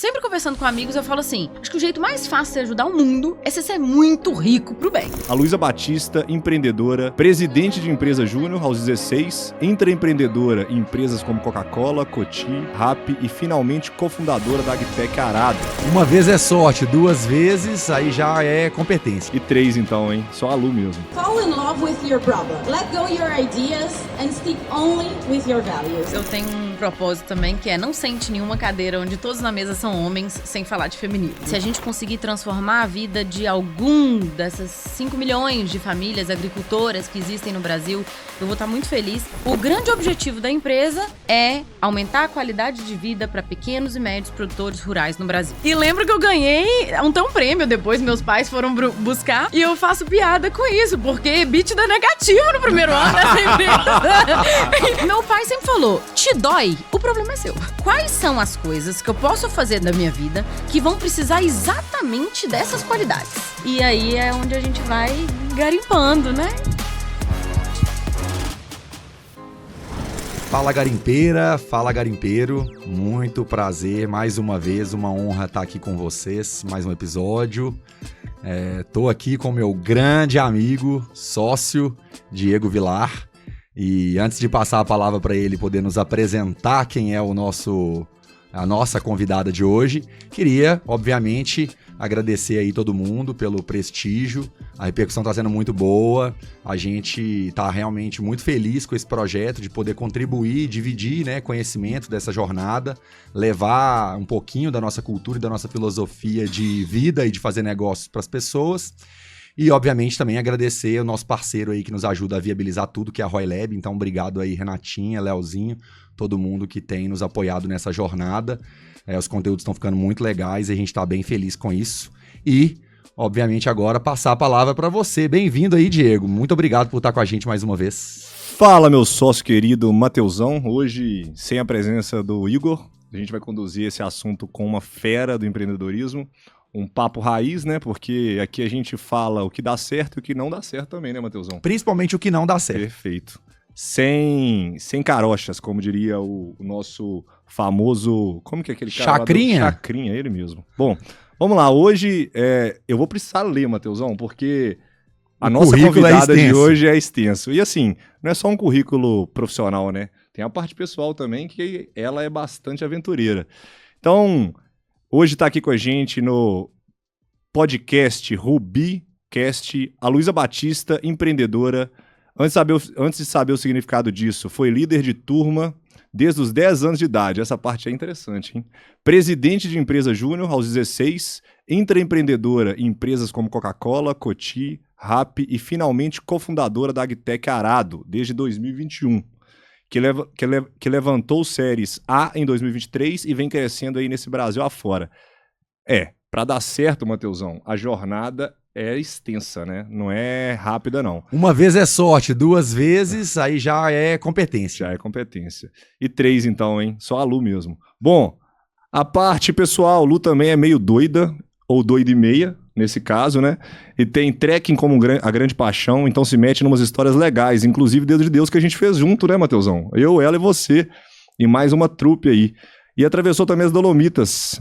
sempre conversando com amigos, eu falo assim, acho que o jeito mais fácil de ajudar o mundo é você ser muito rico pro bem. A Luísa Batista, empreendedora, presidente de empresa júnior aos 16, intraempreendedora em empresas como Coca-Cola, Coty, Rappi e finalmente cofundadora da Agtech Arado. Uma vez é sorte, 2 vezes aí já é competência. E 3 então, hein? Só a Lu mesmo. Fall in love with your problem. Let go your ideas and stick only with your values. Eu tenho um propósito também que é não sente nenhuma cadeira onde todos na mesa são homens, sem falar de feminismo. Se a gente conseguir transformar a vida de algum dessas 5 milhões de famílias agricultoras que existem no Brasil, eu vou estar muito feliz. O grande objetivo da empresa é aumentar a qualidade de vida para pequenos e médios produtores rurais no Brasil. E lembro que eu ganhei um prêmio depois, meus pais foram buscar, e eu faço piada com isso, porque EBITDA negativo no primeiro ano dessa empresa. Meu pai sempre falou, te dói, o problema é seu. Quais são as coisas que eu posso fazer da minha vida que vão precisar exatamente dessas qualidades? E aí é onde a gente vai garimpando, né? Fala garimpeira, fala garimpeiro, muito prazer, mais uma vez, uma honra estar aqui com vocês, mais um episódio. Tô aqui com meu grande amigo, sócio, Diego Vilar, e antes de passar a palavra para ele poder nos apresentar quem é a nossa convidada de hoje, queria, obviamente, agradecer aí todo mundo pelo prestígio, a repercussão está sendo muito boa, a gente está realmente muito feliz com esse projeto de poder contribuir, dividir, né, conhecimento dessa jornada, levar um pouquinho da nossa cultura e da nossa filosofia de vida e de fazer negócios para as pessoas. E, obviamente, também agradecer o nosso parceiro aí que nos ajuda a viabilizar tudo, que é a Roy Lab. Então, obrigado aí, Renatinha, Leozinho, todo mundo que tem nos apoiado nessa jornada. Os conteúdos estão ficando muito legais e a gente está bem feliz com isso. E, obviamente, agora passar a palavra para você. Bem-vindo aí, Diego. Muito obrigado por estar com a gente mais uma vez. Fala, meu sócio querido Mateusão. Hoje, sem a presença do Igor, a gente vai conduzir esse assunto com uma fera do empreendedorismo. Um papo raiz, né? Porque aqui a gente fala o que dá certo e o que não dá certo também, né, Mateusão? Principalmente o que não dá certo. Perfeito. Sem carochas, como diria o nosso famoso... Como que é aquele cara? Chacrinha? Chacrinha, ele mesmo. Bom, vamos lá. Hoje eu vou precisar ler, Mateusão, porque a nossa convidada de hoje é extenso. E assim, não é só um currículo profissional, né? Tem a parte pessoal também, que ela é bastante aventureira. Então... Hoje está aqui com a gente no podcast RubiCast, a Luísa Batista, empreendedora. Antes de saber o significado disso, foi líder de turma desde os 10 anos de idade. Essa parte é interessante, hein? Presidente de empresa júnior aos 16, intraempreendedora em empresas como Coca-Cola, Coty, Rappi e finalmente cofundadora da Agtech Arado desde 2021. Que levantou séries A em 2023 e vem crescendo aí nesse Brasil afora. Para dar certo, Mateusão, a jornada é extensa, né? Não é rápida, não. Uma vez é sorte, 2 vezes aí já é competência. Já é competência. E 3 então, hein? Só a Lu mesmo. Bom, a parte pessoal, Lu também é meio doida, ou doida e meia, nesse caso, né? E tem trekking como a grande paixão, então se mete em umas histórias legais, inclusive Dedo de Deus que a gente fez junto, né, Mateusão? Eu, ela e você, e mais uma trupe aí. E atravessou também as Dolomitas,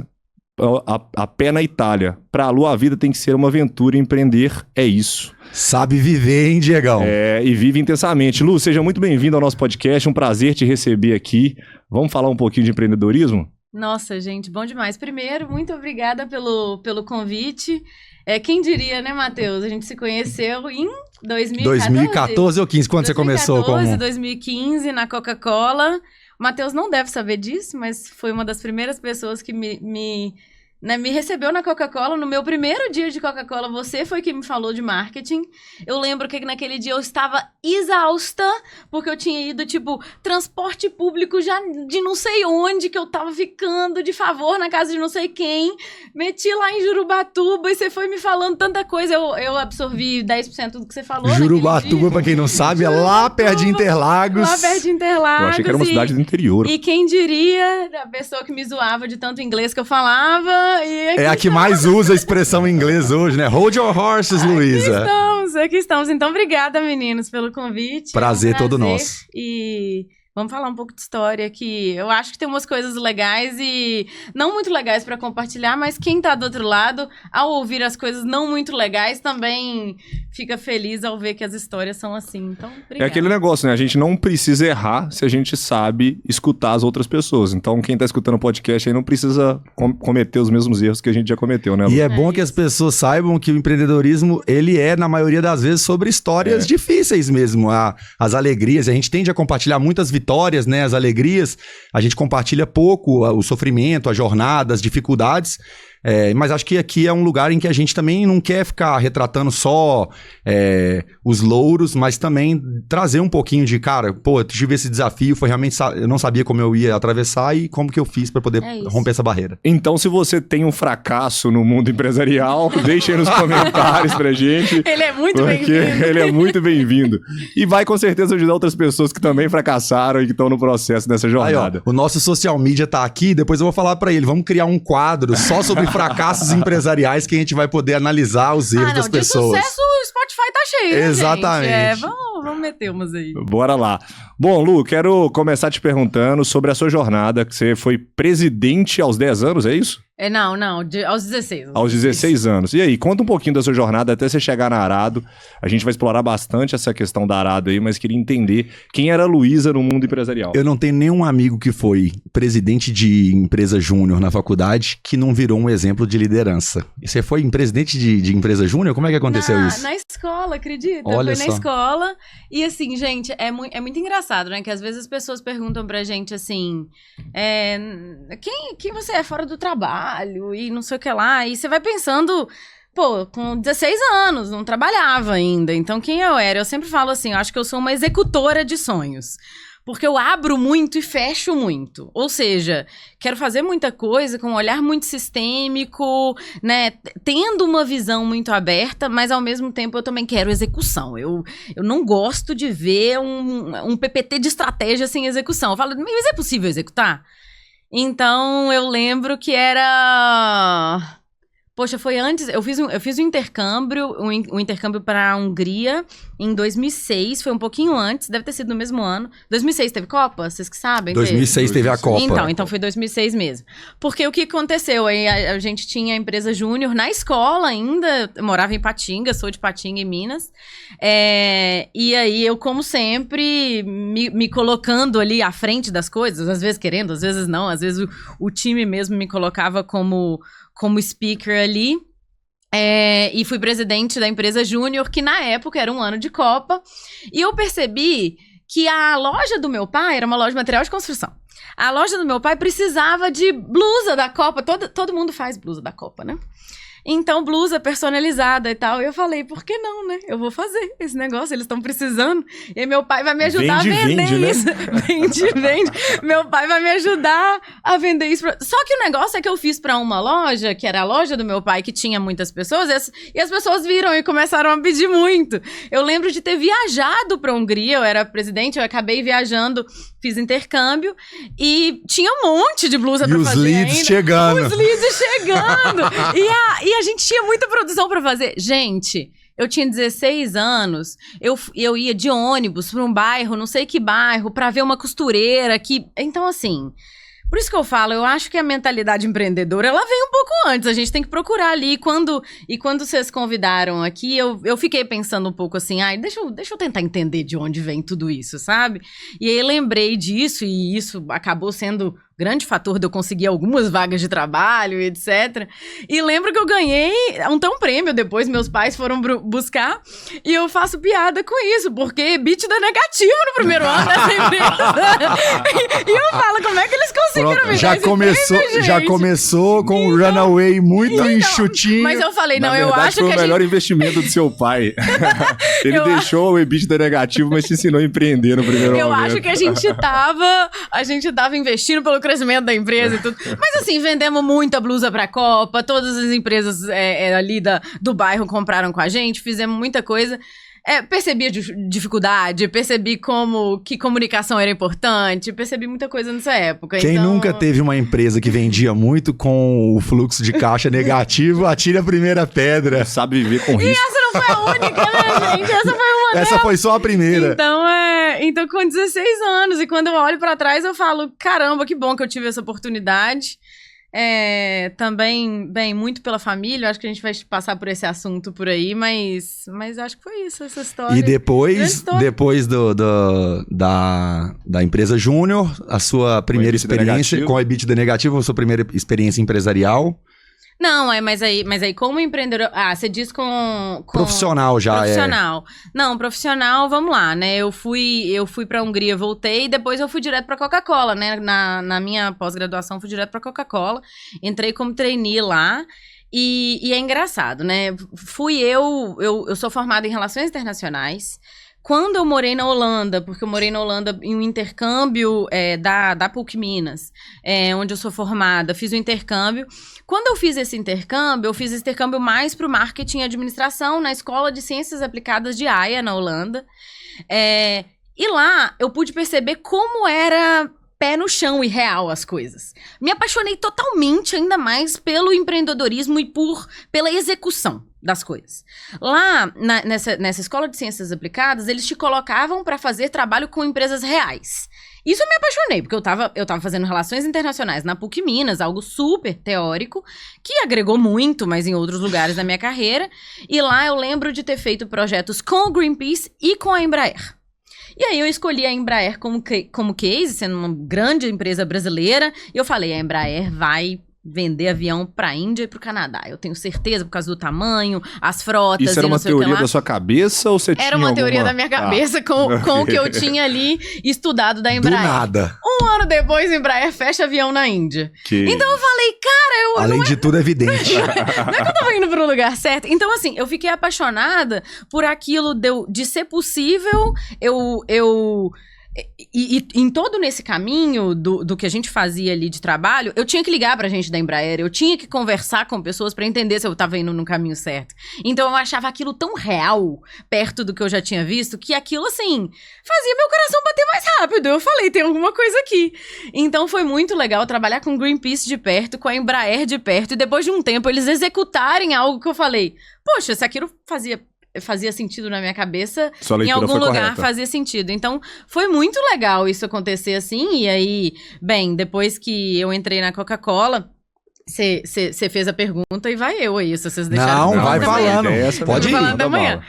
a pé na Itália. Pra Lu, a vida tem que ser uma aventura, empreender é isso. Sabe viver, hein, Diegão? E vive intensamente. Lu, seja muito bem-vindo ao nosso podcast, um prazer te receber aqui. Vamos falar um pouquinho de empreendedorismo? Nossa, gente, bom demais. Primeiro, muito obrigada pelo convite. Quem diria, né, Matheus? A gente se conheceu em 2014 ou 15, quando 2014, você começou como... 2015, na Coca-Cola. O Matheus não deve saber disso, mas foi uma das primeiras pessoas que me recebeu na Coca-Cola. No meu primeiro dia de Coca-Cola, você foi quem me falou de marketing. Eu lembro que naquele dia eu estava exausta, porque eu tinha ido, transporte público já de não sei onde, que eu tava ficando de favor na casa de não sei quem. Meti lá em Jurubatuba e você foi me falando tanta coisa. Eu absorvi 10% do que você falou. Jurubatuba, pra quem não sabe, é lá perto de Interlagos. Lá perto de Interlagos. Eu achei que era uma cidade do interior. E quem diria, a pessoa que me zoava de tanto inglês que eu falava... É a que mais usa a expressão em inglês hoje, né? Hold your horses, Luísa. Aqui estamos. Então, obrigada, meninos, pelo convite. Prazer todo nosso. E Vamos falar um pouco de história, que eu acho que tem umas coisas legais e não muito legais para compartilhar, mas quem tá do outro lado, ao ouvir as coisas não muito legais, também fica feliz ao ver que as histórias são assim. Então, obrigada. É aquele negócio, né? A gente não precisa errar se a gente sabe escutar as outras pessoas. Então, quem tá escutando o podcast aí não precisa cometer os mesmos erros que a gente já cometeu, né, Lu? E é bom que as pessoas saibam que o empreendedorismo, ele é, na maioria das vezes, sobre histórias difíceis mesmo. As alegrias, a gente tende a compartilhar muitas vitórias, né? As alegrias, a gente compartilha pouco o sofrimento, a jornada, as dificuldades. Mas acho que aqui é um lugar em que a gente também não quer ficar retratando só os louros, mas também trazer um pouquinho de, cara, pô, eu tive esse desafio, foi realmente, eu não sabia como eu ia atravessar e como que eu fiz para poder romper essa barreira. Então, se você tem um fracasso no mundo empresarial, deixe aí nos comentários pra gente. Ele é muito bem-vindo. Ele é muito bem-vindo. E vai com certeza ajudar outras pessoas que também fracassaram e que estão no processo dessa jornada. Aí, ó, o nosso social media tá aqui, depois eu vou falar para ele, vamos criar um quadro só sobre fracassos empresariais que a gente vai poder analisar os erros das pessoas. De sucesso, o Spotify tá cheio, exatamente. Né, gente? Vamos meter umas aí. Bora lá. Bom, Lu, quero começar te perguntando sobre a sua jornada, que você foi presidente aos 10 anos, é isso? Não, aos 16. Aos 16 anos. E aí, conta um pouquinho da sua jornada até você chegar na Arado. A gente vai explorar bastante essa questão da Arado aí, mas queria entender quem era a Luísa no mundo empresarial. Eu não tenho nenhum amigo que foi presidente de empresa júnior na faculdade que não virou um exemplo de liderança. E você foi presidente de empresa júnior? Como é que aconteceu isso? Na escola, acredita? Olha foi na escola. E assim, gente, é muito engraçado, né? Que às vezes as pessoas perguntam pra gente assim, quem você é fora do trabalho? E não sei o que lá, e você vai pensando, pô, com 16 anos, não trabalhava ainda, então quem eu era? Eu sempre falo assim, eu acho que eu sou uma executora de sonhos, porque eu abro muito e fecho muito, ou seja, quero fazer muita coisa com um olhar muito sistêmico, né, tendo uma visão muito aberta, mas ao mesmo tempo eu também quero execução, eu não gosto de ver um PPT de estratégia sem execução, eu falo, mas é possível executar? Então, eu lembro que era... Poxa, foi antes... Eu fiz um intercâmbio, um intercâmbio para a Hungria em 2006. Foi um pouquinho antes, deve ter sido no mesmo ano. 2006 teve Copa? Vocês que sabem? 2006 teve a Copa. Então foi 2006 mesmo. Porque o que aconteceu? Aí a gente tinha a empresa júnior na escola ainda. Eu morava em Patinga, sou de Patinga, em Minas. E aí eu, como sempre, me colocando ali à frente das coisas. Às vezes querendo, às vezes não. Às vezes o time mesmo me colocava como speaker ali, e fui presidente da empresa júnior, que na época era um ano de Copa, e eu percebi que a loja do meu pai era uma loja de material de construção. A loja do meu pai precisava de blusa da Copa, todo mundo faz blusa da Copa, né? Então, blusa personalizada e tal. E eu falei, por que não, né? Eu vou fazer esse negócio, eles estão precisando. E meu pai vai me ajudar a vender isso. Né? Vende. Meu pai vai me ajudar a vender isso. Só que o negócio é que eu fiz pra uma loja, que era a loja do meu pai, que tinha muitas pessoas, e as pessoas viram e começaram a pedir muito. Eu lembro de ter viajado pra Hungria, eu era presidente, eu acabei viajando, fiz intercâmbio, e tinha um monte de blusa pra fazer. E os leads chegando. Os leads chegando. E a gente tinha muita produção pra fazer. Gente, eu tinha 16 anos, eu ia de ônibus pra um bairro, não sei que bairro, pra ver uma costureira que... Então, assim... Por isso que eu falo, eu acho que a mentalidade empreendedora, ela vem um pouco antes, a gente tem que procurar ali. E quando vocês convidaram aqui, eu fiquei pensando um pouco assim, deixa eu tentar entender de onde vem tudo isso, sabe? E aí lembrei disso, e isso acabou sendo grande fator de eu conseguir algumas vagas de trabalho, etc. E lembro que eu ganhei um prêmio depois, meus pais foram buscar, e eu faço piada com isso, porque EBITDA negativo no primeiro ano dessa empresa. E eu falo, como é que eles conseguiram me dar esse prêmio, já começou com um runaway muito enxutinho. Mas eu falei, eu acho que foi o melhor investimento do seu pai. Ele deixou o EBITDA negativo, mas te ensinou a empreender no primeiro momento. Eu acho que a gente tava investindo pelo crescimento da empresa e tudo. Mas assim, vendemos muita blusa pra Copa, todas as empresas ali do bairro compraram com a gente, fizemos muita coisa. percebi a dificuldade, percebi que comunicação era importante, percebi muita coisa nessa época. Quem nunca teve uma empresa que vendia muito com o fluxo de caixa negativo, atire a primeira pedra. Sabe viver com risco. E essa não foi a única, né, gente? Essa foi uma Essa foi só a primeira. Então, com 16 anos, e quando eu olho pra trás, eu falo, caramba, que bom que eu tive essa oportunidade. Também, bem, muito pela família, acho que a gente vai passar por esse assunto por aí, mas acho que foi isso, essa história. E depois da empresa Júnior, a sua primeira experiência com a EBITDA negativa, a sua primeira experiência empresarial? Não, mas aí como empreendedor... você diz com profissional já, profissional. Não, profissional, vamos lá, né? Eu fui pra Hungria, voltei, e depois eu fui direto pra Coca-Cola, né? Na minha pós-graduação, fui direto pra Coca-Cola. Entrei como trainee lá. E é engraçado, né? Eu sou formada em Relações Internacionais. Quando eu morei na Holanda, porque eu morei na Holanda em um intercâmbio da PUC Minas, onde eu sou formada, fiz o intercâmbio. Quando eu fiz esse intercâmbio mais para o marketing e administração na Escola de Ciências Aplicadas de Haia, na Holanda. E lá eu pude perceber como era pé no chão e real as coisas. Me apaixonei totalmente, ainda mais pelo empreendedorismo e pela execução das coisas. Lá, nessa Escola de Ciências Aplicadas, eles te colocavam para fazer trabalho com empresas reais. Isso eu me apaixonei, porque eu tava fazendo relações internacionais na PUC Minas, algo super teórico, que agregou muito, mas em outros lugares da minha carreira. E lá eu lembro de ter feito projetos com o Greenpeace e com a Embraer. E aí eu escolhi a Embraer como case, sendo uma grande empresa brasileira, e eu falei, a Embraer vai vender avião pra Índia e pro Canadá. Eu tenho certeza, por causa do tamanho, as frotas. Isso era uma teoria da sua cabeça ou você tinha Era uma teoria da minha cabeça com o que eu tinha ali estudado da Embraer. Do nada. Um ano depois, a Embraer fecha avião na Índia. Então eu falei, cara, além de tudo, é evidente. Não é que eu tava indo pro lugar certo. Então, assim, eu fiquei apaixonada por aquilo de ser possível, E em todo nesse caminho do que a gente fazia ali de trabalho, eu tinha que ligar pra gente da Embraer, eu tinha que conversar com pessoas pra entender se eu tava indo no caminho certo. Então eu achava aquilo tão real, perto do que eu já tinha visto, que aquilo, assim, fazia meu coração bater mais rápido. Eu falei, tem alguma coisa aqui. Então foi muito legal trabalhar com o Greenpeace de perto, com a Embraer de perto, e depois de um tempo eles executarem algo que eu falei, poxa, se aquilo fazia sentido na minha cabeça, em algum lugar fazia sentido. Então, foi muito legal isso acontecer assim, e aí, bem, depois que eu entrei na Coca-Cola, você fez a pergunta e vai eu aí, se vocês deixarem. Não, vai falando. Pode ir. Falando da manhã.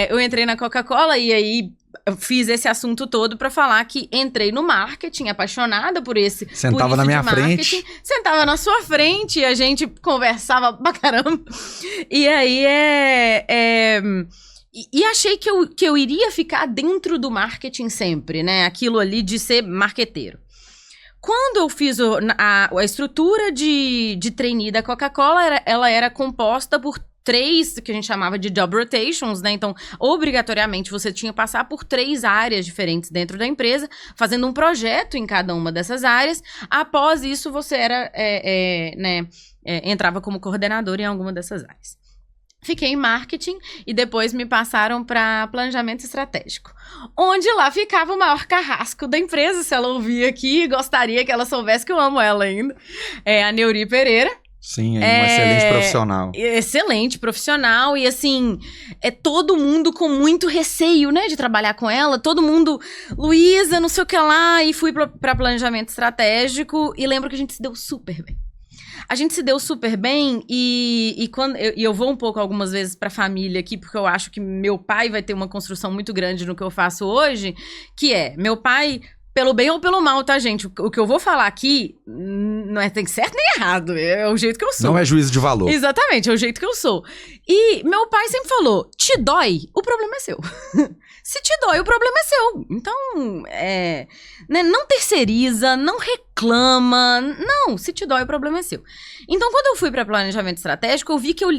Eu entrei na Coca-Cola e aí eu fiz esse assunto todo pra falar que entrei no marketing, apaixonada por esse. Sentava na minha frente. Sentava na sua frente e a gente conversava pra caramba. E aí E achei que eu iria ficar dentro do marketing sempre, né? Aquilo ali de ser marqueteiro. Quando eu fiz a estrutura de trainee da Coca-Cola, ela era composta por 3, que a gente chamava de job rotations, né? Então, obrigatoriamente, você tinha que passar por 3 áreas diferentes dentro da empresa, fazendo um projeto em cada uma dessas áreas. Após isso, você entrava como coordenador em alguma dessas áreas. Fiquei em marketing e depois me passaram para planejamento estratégico, onde lá ficava o maior carrasco da empresa. Se ela ouvir aqui, gostaria que ela soubesse que eu amo ela ainda. A Neuri Pereira. Sim, é uma excelente profissional. Excelente profissional e assim, todo mundo com muito receio, né, de trabalhar com ela. Todo mundo, Luísa, não sei o que lá, e fui para planejamento estratégico e lembro que a gente se deu super bem. A gente se deu super bem e quando eu vou um pouco algumas vezes pra família aqui, porque eu acho que meu pai vai ter uma construção muito grande no que eu faço hoje, que meu pai, pelo bem ou pelo mal, tá, gente? O que eu vou falar aqui não tem certo nem errado, é o jeito que eu sou. Não é juízo de valor. Exatamente, é o jeito que eu sou. E meu pai sempre falou, te dói, o problema é seu. Se te dói, o problema é seu. Então, né, não terceiriza, não reclama. Não, se te dói, o problema é seu. Então, quando eu fui para planejamento estratégico, eu vi que eu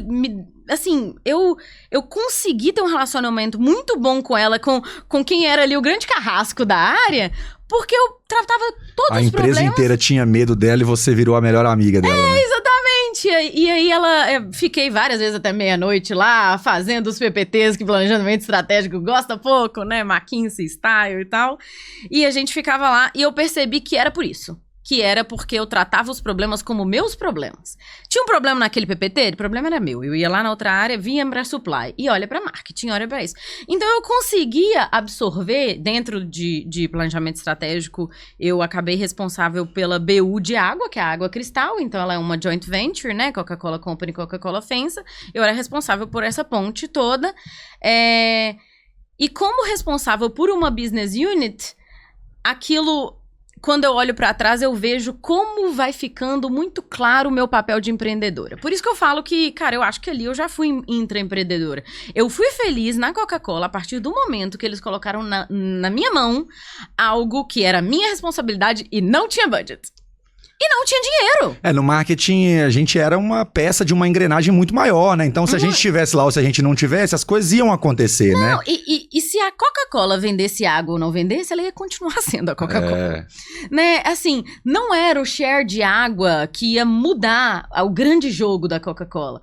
consegui ter um relacionamento muito bom com ela, com quem era ali o grande carrasco da área, porque eu tratava todos os problemas. A empresa inteira tinha medo dela e você virou a melhor amiga dela. Exatamente. Exatamente. E aí fiquei várias vezes até meia-noite lá, fazendo os PPTs que planejamento estratégico gosta pouco, né? McKinsey style e tal. E a gente ficava lá e eu percebi que era por isso. Que era porque eu tratava os problemas como meus problemas. Tinha um problema naquele PPT, o problema era meu. Eu ia lá na outra área, vinha pra supply. E olha pra marketing, olha pra isso. Então eu conseguia absorver, dentro de planejamento estratégico, eu acabei responsável pela BU de água, que é a Água Cristal. Então ela é uma joint venture, né? Coca-Cola Company, Coca-Cola FEMSA. Eu era responsável por essa ponte toda. E como responsável por uma business unit, aquilo... Quando eu olho pra trás, eu vejo como vai ficando muito claro o meu papel de empreendedora. Por isso que eu falo que, cara, eu acho que ali eu já fui intraempreendedora. Eu fui feliz na Coca-Cola a partir do momento que eles colocaram na minha mão algo que era minha responsabilidade e não tinha budget. E não tinha dinheiro. No marketing, a gente era uma peça de uma engrenagem muito maior, né? Então, se a gente estivesse lá ou se a gente não tivesse, as coisas iam acontecer, né? Não, e se a Coca-Cola vendesse água ou não vendesse, ela ia continuar sendo a Coca-Cola. Né? Assim, não era o share de água que ia mudar o grande jogo da Coca-Cola.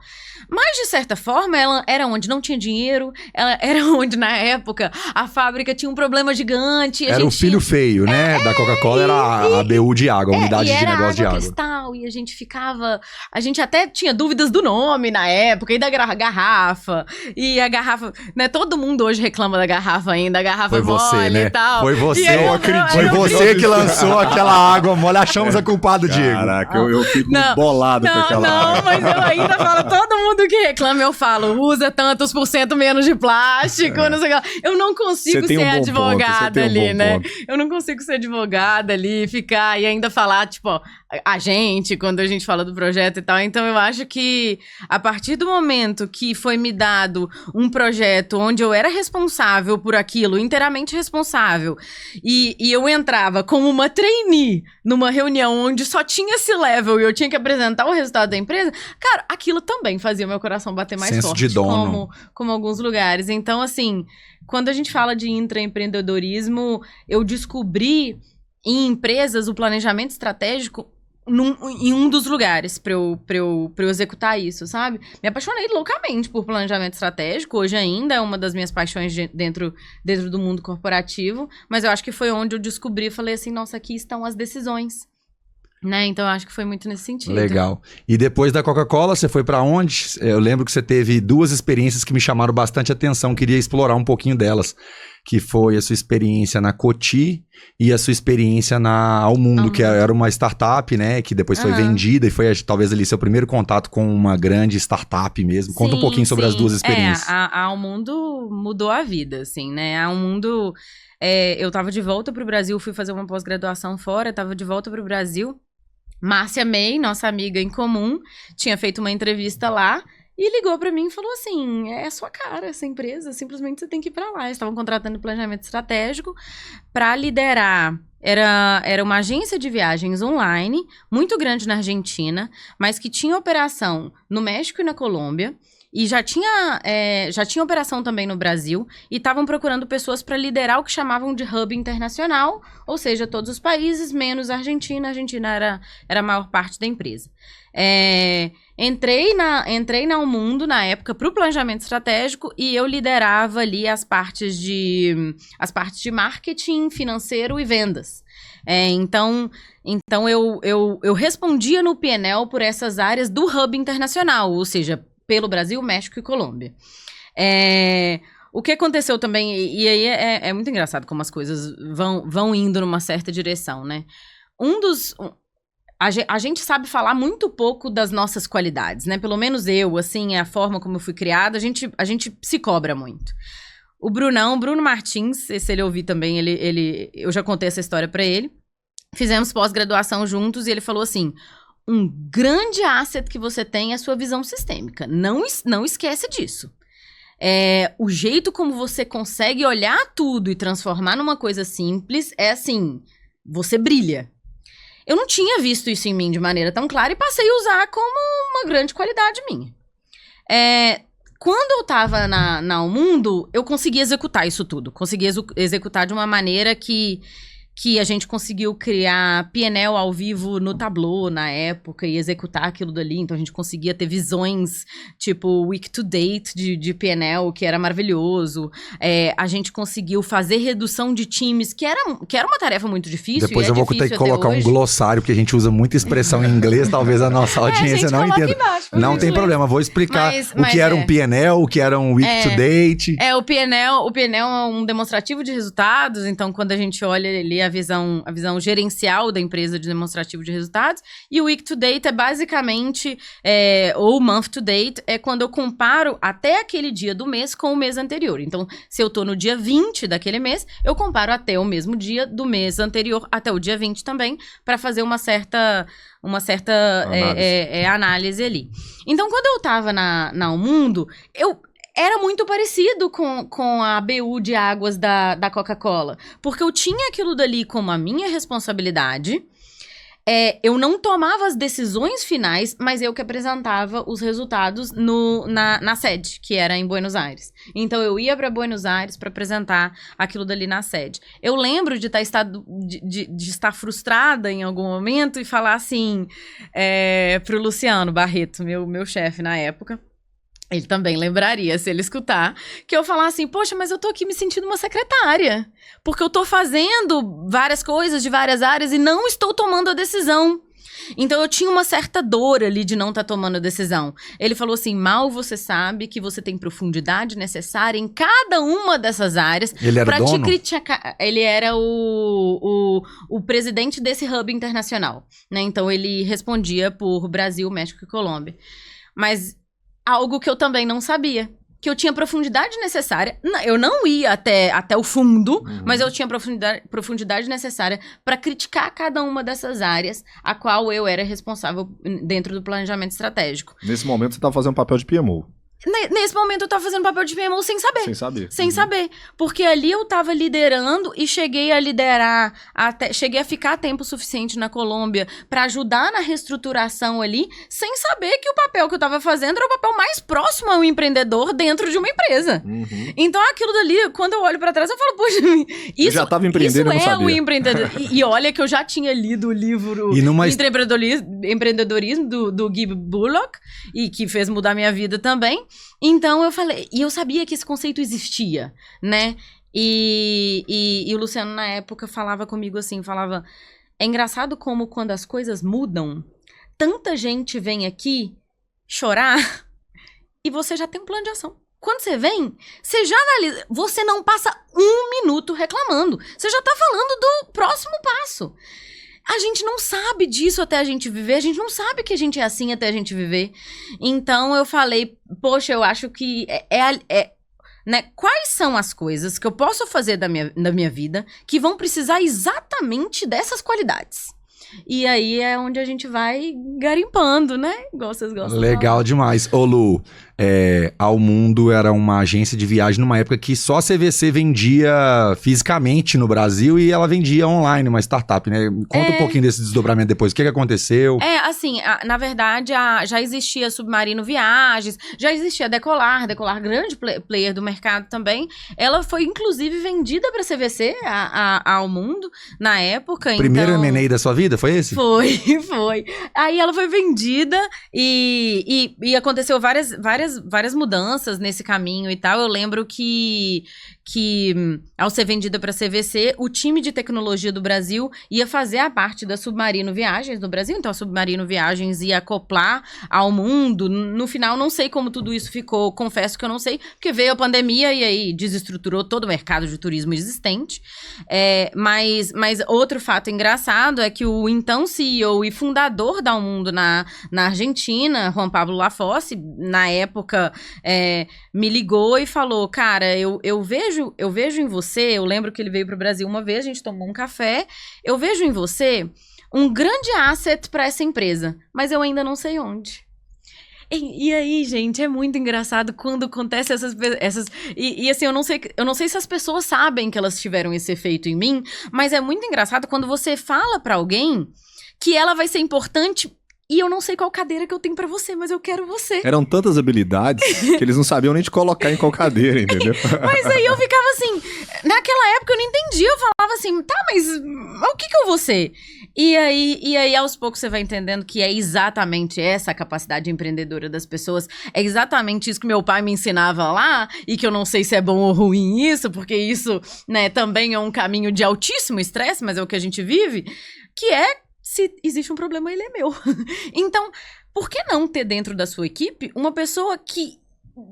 Mas, de certa forma, ela era onde não tinha dinheiro, ela era onde, na época, a fábrica tinha um problema gigante. Era o filho feio, né? Da Coca-Cola era a BU de água, a unidade de negócio de água. Cristal, e a gente ficava... A gente até tinha dúvidas do nome na época, e da garrafa. E a garrafa... Né, todo mundo hoje reclama da garrafa ainda, a garrafa foi você, mole, né? E tal. Foi você, eu acredito. Foi você que lançou aquela água mole. Achamos a culpada, Diego. Caraca, eu fico bolado com aquela água. Não, mas eu ainda falo, todo mundo que reclama, eu falo, usa tantos % menos de plástico, não sei o que. Eu não consigo ser advogada ali, né? Eu não consigo ser advogada ali, ficar e ainda falar, tipo, ó, a gente, quando a gente fala do projeto e tal. Então, eu acho que a partir do momento que foi me dado um projeto onde eu era responsável por aquilo, inteiramente responsável, e eu entrava como uma trainee numa reunião onde só tinha C-level e eu tinha que apresentar o resultado da empresa, cara, aquilo também fazia meu coração bater mais senso forte, de dono. como alguns lugares. Então, assim, quando a gente fala de intraempreendedorismo, eu descobri em empresas o planejamento estratégico em um dos lugares pra eu executar isso, sabe? Me apaixonei loucamente por planejamento estratégico, hoje ainda é uma das minhas paixões dentro do mundo corporativo, mas eu acho que foi onde eu descobri, falei assim, nossa, aqui estão as decisões, né? Então eu acho que foi muito nesse sentido. Legal. E depois da Coca-Cola, você foi pra onde? Eu lembro que você teve 2 experiências que me chamaram bastante atenção, queria explorar um pouquinho delas, que foi a sua experiência na Coty e a sua experiência na Almundo, que era uma startup, né, que depois foi vendida e foi talvez ali seu primeiro contato com uma grande startup mesmo. Conta um pouquinho sobre as 2 experiências. A Almundo mudou a vida, assim, né? A Almundo, eu tava de volta pro Brasil, fui fazer uma pós-graduação fora, tava de volta pro Brasil. Márcia May, nossa amiga em comum, tinha feito uma entrevista lá e ligou pra mim e falou assim, é a sua cara essa empresa, simplesmente você tem que ir pra lá. Eles estavam contratando planejamento estratégico pra liderar. Era uma agência de viagens online, muito grande na Argentina, mas que tinha operação no México e na Colômbia. E já tinha operação também no Brasil, e estavam procurando pessoas para liderar o que chamavam de hub internacional, ou seja, todos os países, menos a Argentina. A Argentina era a maior parte da empresa. Entrei na Almundo, na época, para o planejamento estratégico, e eu liderava ali as partes de marketing, financeiro e vendas. Então eu respondia no P&L por essas áreas do hub internacional, ou seja, pelo Brasil, México e Colômbia. O que aconteceu também, e aí é muito engraçado como as coisas vão indo numa certa direção, né? A gente sabe falar muito pouco das nossas qualidades, né? Pelo menos eu, assim, a forma como eu fui criada, a gente se cobra muito. O Bruno Martins, se ele ouvir também, eu já contei essa história pra ele. Fizemos pós-graduação juntos e ele falou assim: um grande asset que você tem é a sua visão sistêmica. Não esquece disso. O jeito como você consegue olhar tudo e transformar numa coisa simples é assim, você brilha. Eu não tinha visto isso em mim de maneira tão clara e passei a usar como uma grande qualidade minha. Quando eu tava na Almundo, eu consegui executar isso tudo. Consegui executar de uma maneira que que a gente conseguiu criar P&L ao vivo no Tableau na época e executar aquilo dali. Então, a gente conseguia ter visões, tipo, week to date de P&L, que era maravilhoso. A gente conseguiu fazer redução de times, que era uma tarefa muito difícil. Depois eu vou ter que colocar um glossário, porque a gente usa muita expressão em inglês, talvez a nossa audiência não entenda. Embaixo, não tem problema, vou explicar o que era um P&L, o que era um week to date. O P&L é um demonstrativo de resultados. Então, quando a gente olha ali a visão gerencial da empresa de demonstrativo de resultados, e o week to date é basicamente, ou month to date, é quando eu comparo até aquele dia do mês com o mês anterior. Então, se eu tô no dia 20 daquele mês, eu comparo até o mesmo dia do mês anterior, até o dia 20 também, para fazer uma certa análise ali. Então, quando eu tava na Almundo, era muito parecido com a BU de águas da Coca-Cola. Porque eu tinha aquilo dali como a minha responsabilidade. Eu não tomava as decisões finais, mas eu que apresentava os resultados na sede, que era em Buenos Aires. Então, eu ia para Buenos Aires para apresentar aquilo dali na sede. Eu lembro de estar frustrada em algum momento e falar assim pro Luciano Barreto, meu chefe na época. Ele também lembraria, se ele escutar, que eu falar assim, poxa, mas eu tô aqui me sentindo uma secretária, porque eu tô fazendo várias coisas de várias áreas e não estou tomando a decisão. Então, eu tinha uma certa dor ali de não estar tomando a decisão. Ele falou assim, mal você sabe que você tem profundidade necessária em cada uma dessas áreas. Ele era dono? Te criticar. Ele era o presidente desse hub internacional, né? Então, ele respondia por Brasil, México e Colômbia. Mas algo que eu também não sabia. Que eu tinha profundidade necessária. Eu não ia até o fundo, mas eu tinha profundidade necessária para criticar cada uma dessas áreas a qual eu era responsável dentro do planejamento estratégico. Nesse momento, você estava fazendo papel de PMO. Nesse momento, eu tava fazendo papel de PMO sem saber. Sem saber. Porque ali eu tava liderando e cheguei a liderar, cheguei a ficar tempo suficiente na Colômbia pra ajudar na reestruturação ali, sem saber que o papel que eu tava fazendo era o papel mais próximo ao empreendedor dentro de uma empresa. Então, aquilo dali, quando eu olho pra trás, eu falo, poxa, isso, eu já tava empreendendo, isso eu não sabia. O empreendedor. E olha que eu já tinha lido o livro Empreendedorismo do Guy Bullock, e que fez mudar minha vida também. Então, eu falei... E eu sabia que esse conceito existia, né? E o Luciano, na época, falava comigo assim, falava... É engraçado como, quando as coisas mudam, tanta gente vem aqui chorar e você já tem um plano de ação. Quando você vem, você já analisa... Você não passa um minuto reclamando. Você já tá falando do próximo passo. A gente não sabe disso até a gente viver, a gente não sabe que a gente é assim até a gente viver. Então, eu falei, poxa, eu acho que né, quais são as coisas que eu posso fazer da minha vida que vão precisar exatamente dessas qualidades? E aí é onde a gente vai garimpando, né? Igual vocês gostam. Legal demais. Ô Lu, Almundo era uma agência de viagem numa época que só a CVC vendia fisicamente no Brasil e ela vendia online, uma startup, né? Conta um pouquinho desse desdobramento depois. O que aconteceu? Assim, na verdade, já existia Submarino Viagens, já existia a Decolar, grande player do mercado também. Ela foi, inclusive, vendida para a CVC, a Almundo, na época. Primeiro M&A da sua vida, foi esse? Foi. Aí ela foi vendida e aconteceu várias mudanças nesse caminho e tal. Eu lembro que ao ser vendida para a CVC, o time de tecnologia do Brasil ia fazer a parte da Submarino Viagens no Brasil. Então, a Submarino Viagens ia acoplar ao Mundo. No final, não sei como tudo isso ficou. Confesso que eu não sei, porque veio a pandemia e aí desestruturou todo o mercado de turismo existente. Mas outro fato engraçado é que o então CEO e fundador da Almundo na Argentina, Juan Pablo Lafosse, na época, me ligou e falou, cara, eu vejo em você, eu lembro que ele veio para o Brasil uma vez, a gente tomou um café, eu vejo em você um grande asset para essa empresa, mas eu ainda não sei onde. E aí, gente, é muito engraçado quando acontece essas e assim, eu não sei se as pessoas sabem que elas tiveram esse efeito em mim, mas é muito engraçado quando você fala para alguém que ela vai ser importante e eu não sei qual cadeira que eu tenho pra você, mas eu quero você. Eram tantas habilidades que eles não sabiam nem te colocar em qual cadeira, entendeu? Mas aí eu ficava assim, naquela época eu não entendia, eu falava assim, tá, mas o que eu vou ser? E aí, aos poucos, você vai entendendo que é exatamente essa a capacidade empreendedora das pessoas. É exatamente isso que meu pai me ensinava lá, e que eu não sei se é bom ou ruim isso, porque isso, né, também é um caminho de altíssimo estresse, mas é o que a gente vive, que é, se existe um problema, ele é meu. Então, por que não ter dentro da sua equipe uma pessoa que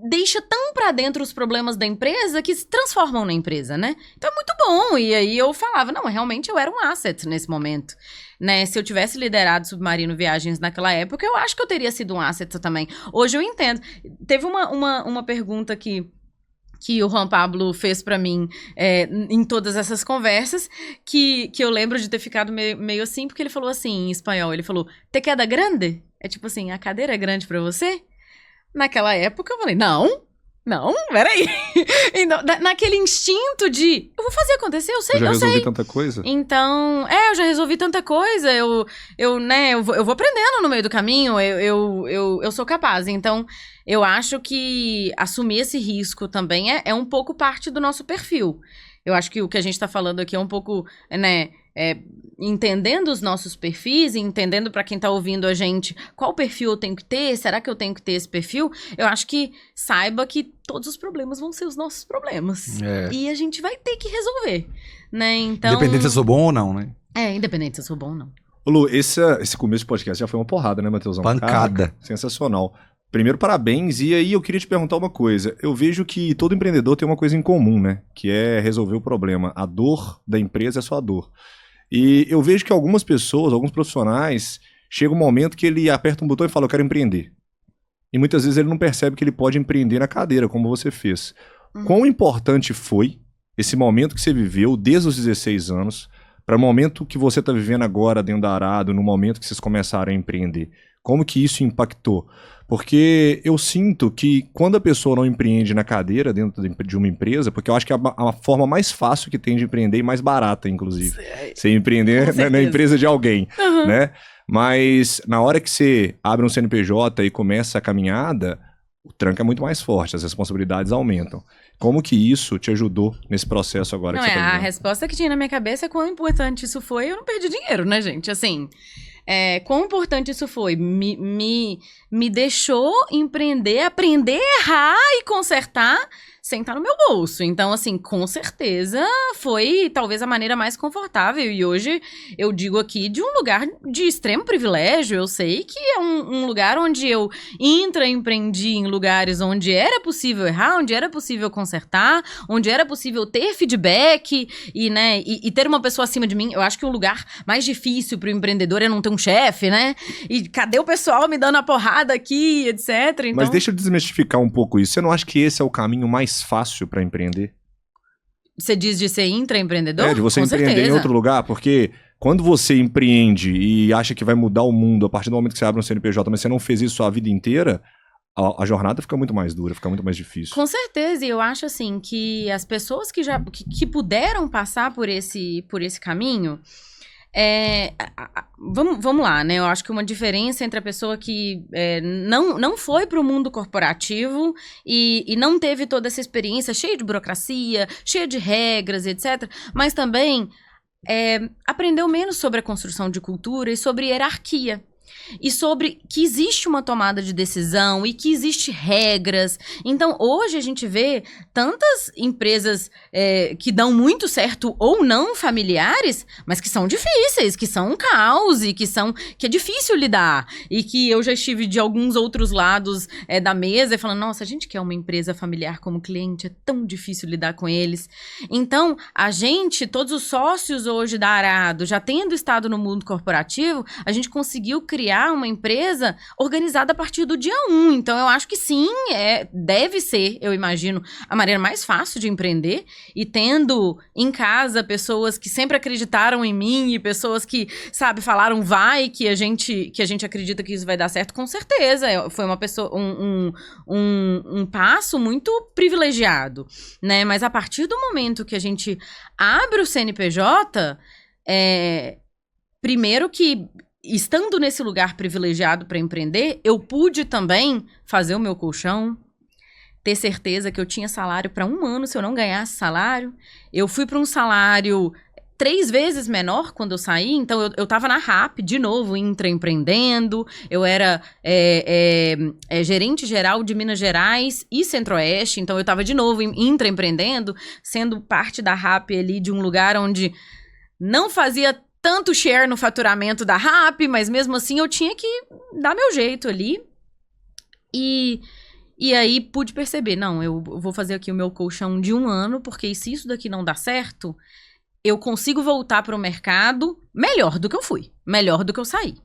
deixa tão pra dentro os problemas da empresa que se transformam na empresa, né? Então é muito bom. E aí eu falava, não, realmente eu era um asset nesse momento, né? Se eu tivesse liderado Submarino Viagens naquela época, eu acho que eu teria sido um asset também. Hoje eu entendo. Teve uma pergunta que o Juan Pablo fez pra mim em todas essas conversas, que eu lembro de ter ficado meio assim, porque ele falou assim, em espanhol, ele falou, te queda grande? É tipo assim, a cadeira é grande pra você? Naquela época eu falei, não, peraí. Então, naquele instinto de, eu vou fazer acontecer, eu sei. Eu já resolvi tanta coisa. Então, eu já resolvi tanta coisa, eu vou aprendendo no meio do caminho, eu sou capaz. Então, eu acho que assumir esse risco também é um pouco parte do nosso perfil. Eu acho que o que a gente tá falando aqui é um pouco, né, entendendo os nossos perfis, entendendo para quem tá ouvindo a gente qual perfil eu tenho que ter, será que eu tenho que ter esse perfil? Eu acho que saiba que todos os problemas vão ser os nossos problemas. E a gente vai ter que resolver, né? Então, independente se eu sou bom ou não, né? Independente se eu sou bom ou não. Ô Lu, esse começo de podcast já foi uma porrada, né, Matheusão? Pancada. Caraca, sensacional. Primeiro, parabéns. E aí eu queria te perguntar uma coisa. Eu vejo que todo empreendedor tem uma coisa em comum, né? Que é resolver o problema. A dor da empresa é só a dor. E eu vejo que algumas pessoas, alguns profissionais, chega um momento que ele aperta um botão e fala, eu quero empreender. E muitas vezes ele não percebe que ele pode empreender na cadeira, como você fez. Quão importante foi esse momento que você viveu desde os 16 anos para o momento que você está vivendo agora dentro da Arado, no momento que vocês começaram a empreender? Como que isso impactou? Porque eu sinto que quando a pessoa não empreende na cadeira dentro de uma empresa, porque eu acho que é a forma mais fácil que tem de empreender e mais barata, inclusive. Você empreender na empresa de alguém, né? Mas na hora que você abre um CNPJ e começa a caminhada, o tranco é muito mais forte, as responsabilidades aumentam. Como que isso te ajudou nesse processo agora que você tá vivendo? A resposta que tinha na minha cabeça é quão importante isso foi, eu não perdi dinheiro, né, gente? Assim, quão importante isso foi? Me deixou empreender, aprender a errar e consertar sem estar no meu bolso. Então, assim, com certeza foi talvez a maneira mais confortável. E hoje eu digo aqui de um lugar de extremo privilégio. Eu sei que é um lugar onde eu intraempreendi em lugares onde era possível errar, onde era possível consertar, onde era possível ter feedback e, né, e ter uma pessoa acima de mim. Eu acho que o lugar mais difícil para o empreendedor é não ter um chefe, né? E cadê o pessoal me dando a porrada aqui, etc. Então... Mas deixa eu desmistificar um pouco isso. Você não acha que esse é o caminho mais fácil para empreender? Você diz de ser intraempreendedor? De você Com empreender certeza. em outro lugar, porque quando você empreende e acha que vai mudar o mundo a partir do momento que você abre um CNPJ, mas você não fez isso a vida inteira, a jornada fica muito mais dura, fica muito mais difícil. Com certeza, e eu acho assim que as pessoas que puderam passar por esse caminho, vamos lá, né? Eu acho que uma diferença entre a pessoa que não foi para o mundo corporativo e não teve toda essa experiência cheia de burocracia, cheia de regras, etc., mas também aprendeu menos sobre a construção de cultura e sobre hierarquia. E sobre que existe uma tomada de decisão e que existe regras. Então, hoje a gente vê tantas empresas que dão muito certo ou não familiares, mas que são difíceis, que são um caos e que é difícil lidar. E que eu já estive de alguns outros lados da mesa e falando, nossa, a gente quer uma empresa familiar como cliente, é tão difícil lidar com eles. Então, todos os sócios hoje da Arado, já tendo estado no mundo corporativo, a gente conseguiu criar uma empresa organizada a partir do dia 1. Então, eu acho que sim, deve ser, eu imagino, a maneira mais fácil de empreender. E tendo em casa pessoas que sempre acreditaram em mim e pessoas que, sabe, falaram que a gente acredita que isso vai dar certo, com certeza. Foi uma pessoa, um passo muito privilegiado, né? Mas a partir do momento que a gente abre o CNPJ, primeiro que estando nesse lugar privilegiado para empreender, eu pude também fazer o meu colchão, ter certeza que eu tinha salário para 1 ano se eu não ganhasse salário. Eu fui para um salário 3 vezes menor quando eu saí, então eu tava na RAP, de novo, intraempreendendo, eu era gerente geral de Minas Gerais e Centro-Oeste, então eu tava de novo intraempreendendo, sendo parte da RAP ali de um lugar onde não fazia tanto share no faturamento da RAP, mas mesmo assim eu tinha que dar meu jeito ali. E aí pude perceber, não, eu vou fazer aqui o meu colchão de 1 ano, porque se isso daqui não dá certo, eu consigo voltar para o mercado melhor do que eu fui, melhor do que eu saí.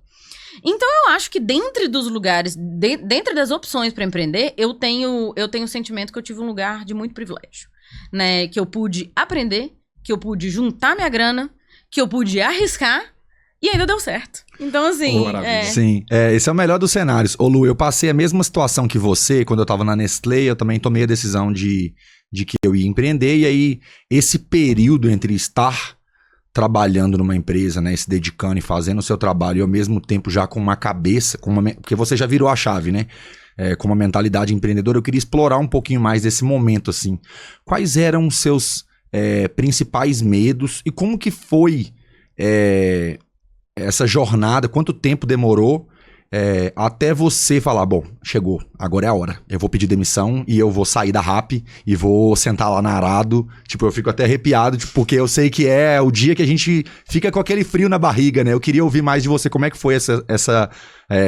Então eu acho que dentre dos lugares, dentre das opções para empreender, eu tenho o sentimento que eu tive um lugar de muito privilégio, né? Que eu pude aprender, que eu pude juntar minha grana, que eu pude arriscar e ainda deu certo. Então, assim... Sim, esse é o melhor dos cenários. Ô Lu, eu passei a mesma situação que você, quando eu tava na Nestlé, eu também tomei a decisão de que eu ia empreender, e aí esse período entre estar trabalhando numa empresa, né, se dedicando e fazendo o seu trabalho, e ao mesmo tempo já com uma cabeça, porque você já virou a chave, né? Com uma mentalidade empreendedora, eu queria explorar um pouquinho mais desse momento, assim. Quais eram os seus principais medos e como que foi essa jornada, quanto tempo demorou até você falar, bom, chegou, agora é a hora, eu vou pedir demissão e eu vou sair da RAP e vou sentar lá na Arado, tipo, eu fico até arrepiado, tipo, porque eu sei que é o dia que a gente fica com aquele frio na barriga, né? Eu queria ouvir mais de você, como é que foi essa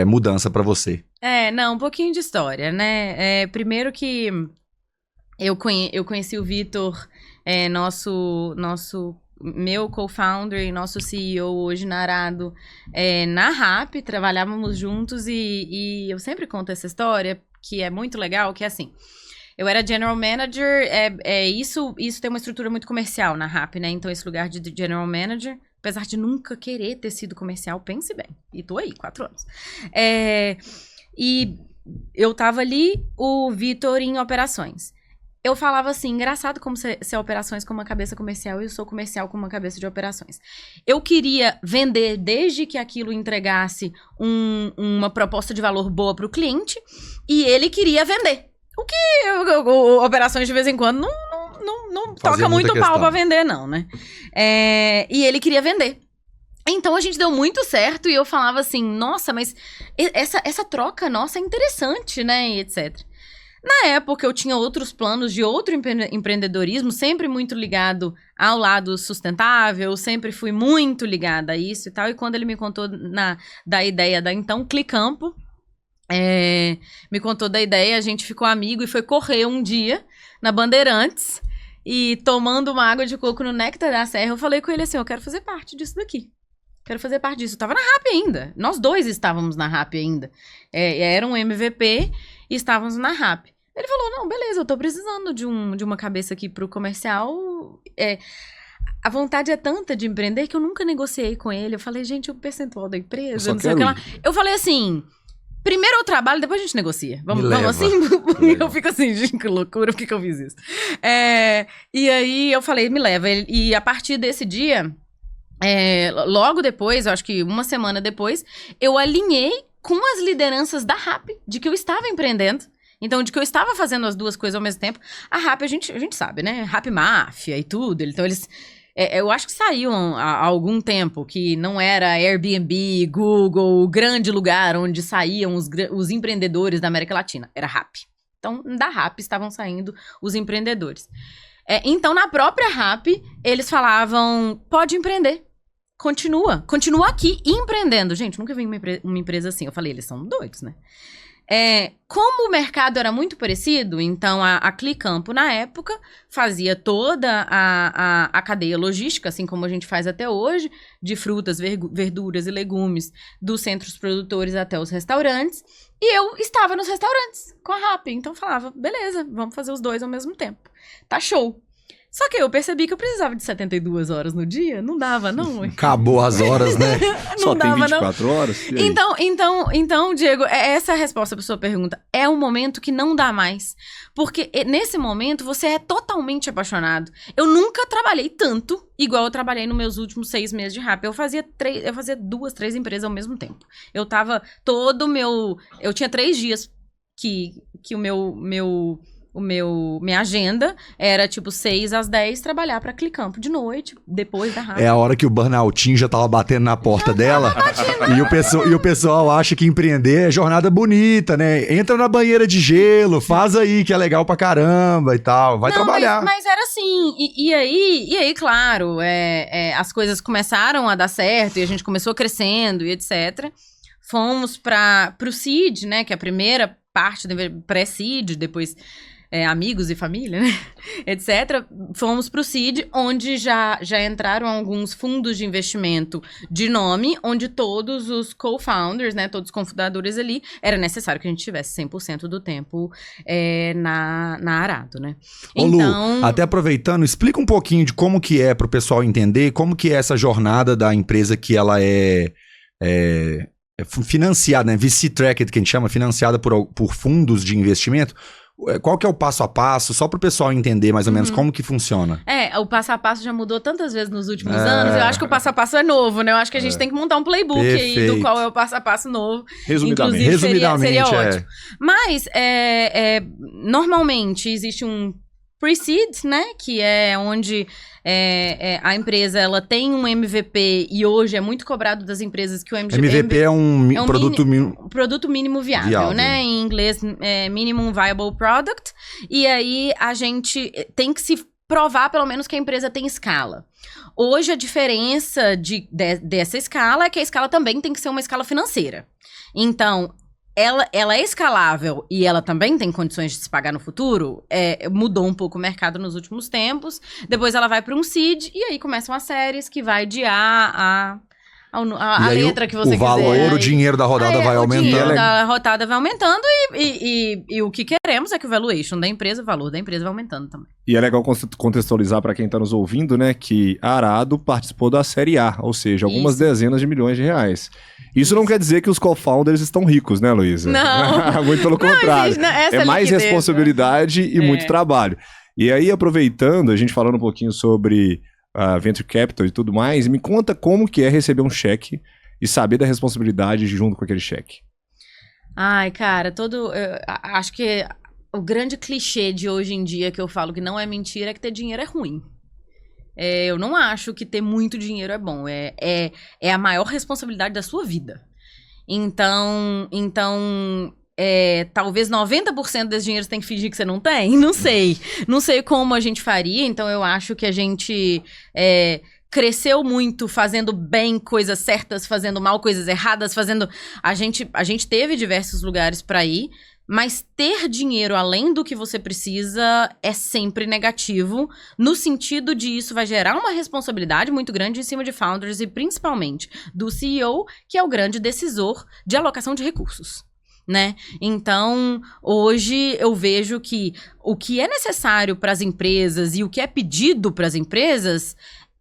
mudança pra você? Um pouquinho de história, né? Primeiro que eu conheci o Vitor, meu co-founder e nosso CEO hoje na Arado, na RAP, trabalhávamos juntos e eu sempre conto essa história, que é muito legal, que é assim, eu era General Manager, isso tem uma estrutura muito comercial na RAP, né? Então esse lugar de General Manager, apesar de nunca querer ter sido comercial, pense bem, e tô aí, 4 anos. E eu tava ali, o Vitor em operações. Eu falava assim, engraçado como ser operações com uma cabeça comercial e eu sou comercial com uma cabeça de operações. Eu queria vender desde que aquilo entregasse uma proposta de valor boa para o cliente e ele queria vender. O que operações de vez em quando não toca muito pau para vender não, né? E ele queria vender. Então a gente deu muito certo e eu falava assim, nossa, mas essa troca nossa é interessante, né? E etc. Na época, eu tinha outros planos de outro empreendedorismo, sempre muito ligado ao lado sustentável, sempre fui muito ligada a isso e tal. E quando ele me contou da ideia da então Clicampo, me contou da ideia, a gente ficou amigo e foi correr um dia na Bandeirantes e tomando uma água de coco no Néctar da Serra, eu falei com ele assim, eu quero fazer parte disso daqui. Quero fazer parte disso. Eu tava na RAP ainda. Nós dois estávamos na RAP ainda. Era um MVP e estávamos na RAP. Ele falou, não, beleza, eu tô precisando de uma cabeça aqui pro comercial. A vontade é tanta de empreender que eu nunca negociei com ele. Eu falei, gente, o percentual da empresa, não sei o que lá. Eu falei assim, primeiro eu trabalho, depois a gente negocia. Vamos assim? Eu fico assim, gente, que loucura, por que eu fiz isso? E aí eu falei, me leva. E a partir desse dia... logo depois, eu acho que 1 semana depois, eu alinhei com as lideranças da RAP, de que eu estava empreendendo, então de que eu estava fazendo as duas coisas ao mesmo tempo. A RAP, a gente sabe, né? RAP Máfia e tudo, então eles... eu acho que saíam há algum tempo, que não era Airbnb, Google, o grande lugar onde saíam os empreendedores da América Latina, era RAP. Então, da RAP estavam saindo os empreendedores. Então, na própria RAP, eles falavam, pode empreender. Continua aqui empreendendo. Gente, nunca vi uma empresa assim. Eu falei, eles são doidos, né? Como o mercado era muito parecido, então a Clicampo, na época, fazia toda a cadeia logística, assim como a gente faz até hoje, de frutas, verduras e legumes, dos centros produtores até os restaurantes. E eu estava nos restaurantes com a RAP. Então, falava, beleza, vamos fazer os dois ao mesmo tempo. Tá show. Só que eu percebi que eu precisava de 72 horas no dia. Não dava, não. Acabou as horas, né? Só tem 24 horas? Então, Diego, essa é a resposta pra sua pergunta. É um momento que não dá mais. Porque nesse momento você é totalmente apaixonado. Eu nunca trabalhei tanto igual eu trabalhei nos meus últimos 6 meses de rap. Eu fazia 2, 3 empresas ao mesmo tempo. Eu tava eu tinha 3 dias que minha agenda era, tipo, 6 às 10, trabalhar pra Clicampo de noite, depois da rádio. É a hora que o burnoutinho já tava batendo na porta dela. E o pessoal acha que empreender é jornada bonita, né? Entra na banheira de gelo, faz aí, que é legal pra caramba e tal. Vai trabalhar. Mas era assim. E aí, claro, as coisas começaram a dar certo e a gente começou crescendo e etc. Fomos pro CID, né? Que é a primeira parte do pré-CID, depois... amigos e família, né? Etc. Fomos pro CID, onde já entraram alguns fundos de investimento de nome, onde todos os co-founders, né? Todos os cofundadores ali, era necessário que a gente tivesse 100% do tempo na Arado, né? Ô, então... Lu, até aproveitando, explica um pouquinho de como que é pro pessoal entender, como que é essa jornada da empresa que ela é financiada, né? VC-tracked, que a gente chama, financiada por fundos de investimento. Qual que é o passo a passo, só para o pessoal entender mais ou menos como que funciona? O passo a passo já mudou tantas vezes nos últimos anos, eu acho que o passo a passo é novo, né? Eu acho que a gente tem que montar um playbook aí do qual é o passo a passo novo. Resumidamente. Seria ótimo. Mas, normalmente, existe um pre-seed, né? Que é onde a empresa ela tem um MVP e hoje é muito cobrado das empresas que o MVP é um produto mínimo viável, né? Em inglês, Minimum Viable Product. E aí a gente tem que se provar pelo menos que a empresa tem escala. Hoje a diferença dessa escala é que a escala também tem que ser uma escala financeira. Então, ela é escalável e ela também tem condições de se pagar no futuro, mudou um pouco o mercado nos últimos tempos. Depois ela vai para um seed e aí começam as séries que vai de A letra que você quiser. O valor, o dinheiro da rodada vai aumentando. O dinheiro da rodada vai aumentando e o que queremos é que o valuation da empresa, o valor da empresa vai aumentando também. E é legal contextualizar para quem está nos ouvindo, né, que a Arado participou da Série A, ou seja, algumas dezenas de milhões de reais. Isso não quer dizer que os co-founders estão ricos, né, Luísa? Não. Muito pelo contrário. É mais responsabilidade e muito trabalho. E aí, aproveitando, a gente falando um pouquinho sobre Venture Capital e tudo mais, me conta como que é receber um cheque e saber da responsabilidade junto com aquele cheque. Ai, cara, acho que o grande clichê de hoje em dia que eu falo que não é mentira é que ter dinheiro é ruim. Eu não acho que ter muito dinheiro é bom. É a maior responsabilidade da sua vida. Então talvez 90% desse dinheiro você tem que fingir que você não tem. Não sei. Não sei como a gente faria. Então eu acho que a gente cresceu muito fazendo bem coisas certas, fazendo mal coisas erradas, A gente teve diversos lugares para ir. Mas ter dinheiro além do que você precisa é sempre negativo, no sentido de isso vai gerar uma responsabilidade muito grande em cima de founders e principalmente do CEO, que é o grande decisor de alocação de recursos, né? Então, hoje eu vejo que o que é necessário para as empresas e o que é pedido para as empresas,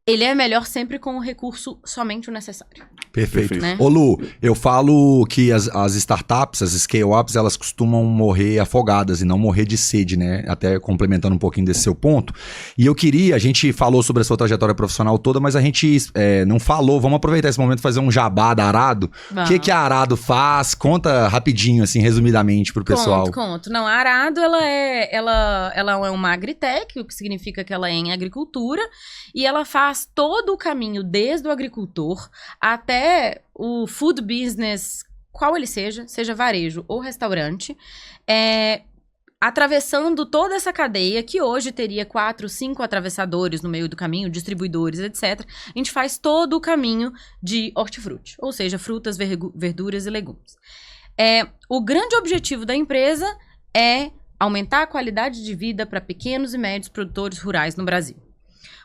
ele é melhor sempre com o recurso somente o necessário. Perfeito. Né? Ô Lu, eu falo que as startups, as scale-ups, elas costumam morrer afogadas e não morrer de sede, né? Até complementando um pouquinho desse seu ponto. E a gente falou sobre a sua trajetória profissional toda, mas a gente não falou. Vamos aproveitar esse momento e fazer um jabá da Arado. O que a Arado faz? Conta rapidinho, assim, resumidamente pro pessoal. Conto. Não, a Arado, ela é uma agritech, o que significa que ela é em agricultura, e ela faz todo o caminho desde o agricultor até o food business, qual ele seja varejo ou restaurante, atravessando toda essa cadeia, que hoje teria 4, 5 atravessadores no meio do caminho, distribuidores, etc. A gente faz todo o caminho de hortifruti, ou seja, frutas, verduras e legumes. O grande objetivo da empresa é aumentar a qualidade de vida para pequenos e médios produtores rurais no Brasil.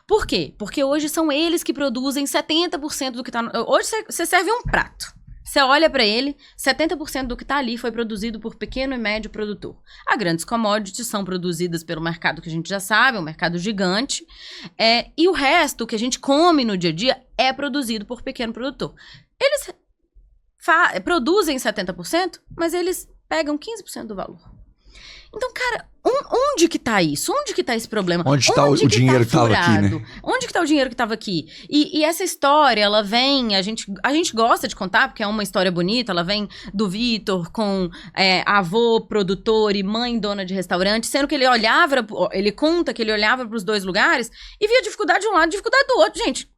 Por quê? Porque hoje são eles que produzem 70% do que tá... Hoje você serve um prato. Você olha para ele, 70% do que tá ali foi produzido por pequeno e médio produtor. As grandes commodities são produzidas pelo mercado que a gente já sabe, é um mercado gigante. E o resto, que a gente come no dia a dia, é produzido por pequeno produtor. Eles produzem 70%, mas eles pegam 15% do valor. Então, cara, onde que tá isso? Onde que tá esse problema? Onde tá o dinheiro que tava aqui, né? Onde que tá o dinheiro que tava aqui? E essa história, ela vem, a gente gosta de contar, porque é uma história bonita, ela vem do Vitor com avô, produtor e mãe dona de restaurante, sendo que ele conta que ele olhava pros dois lugares e via dificuldade de um lado e dificuldade do outro. Gente,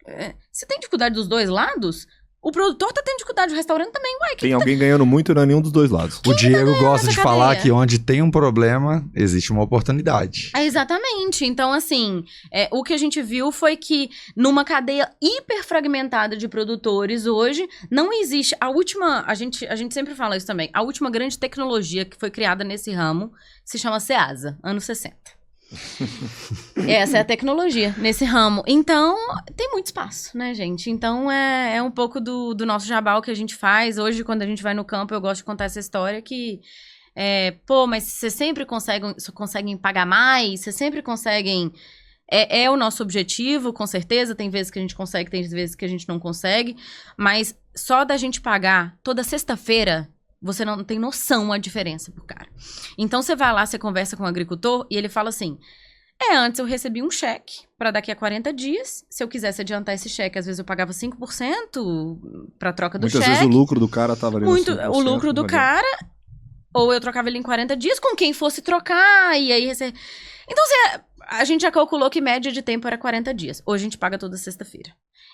se tem dificuldade dos dois lados... O produtor tá tendo dificuldade, o restaurante também, tem alguém ganhando muito, não é nenhum dos dois lados. O Diego gosta de falar que onde tem um problema, existe uma oportunidade. Exatamente. Então, assim, o que a gente viu foi que numa cadeia hiper fragmentada de produtores hoje, não existe... A gente sempre fala isso também. A última grande tecnologia que foi criada nesse ramo se chama Ceasa, anos 60. Essa é a tecnologia nesse ramo. Então, tem muito espaço, né, gente? Então, é um pouco do nosso jabá que a gente faz. Hoje, quando a gente vai no campo, eu gosto de contar essa história que... mas vocês sempre conseguem pagar mais? Vocês sempre conseguem... É o nosso objetivo, com certeza. Tem vezes que a gente consegue, tem vezes que a gente não consegue. Mas só da gente pagar toda sexta-feira... Você não tem noção a diferença pro cara. Então, você vai lá, você conversa com o agricultor e ele fala assim, antes eu recebi um cheque para daqui a 40 dias. Se eu quisesse adiantar esse cheque, às vezes eu pagava 5% pra troca do cheque. Muitas vezes o lucro do cara tava ali no 5%, o lucro do cara, ou eu trocava ele em 40 dias com quem fosse trocar, e aí... Então, a gente já calculou que média de tempo era 40 dias. Hoje a gente paga toda sexta-feira.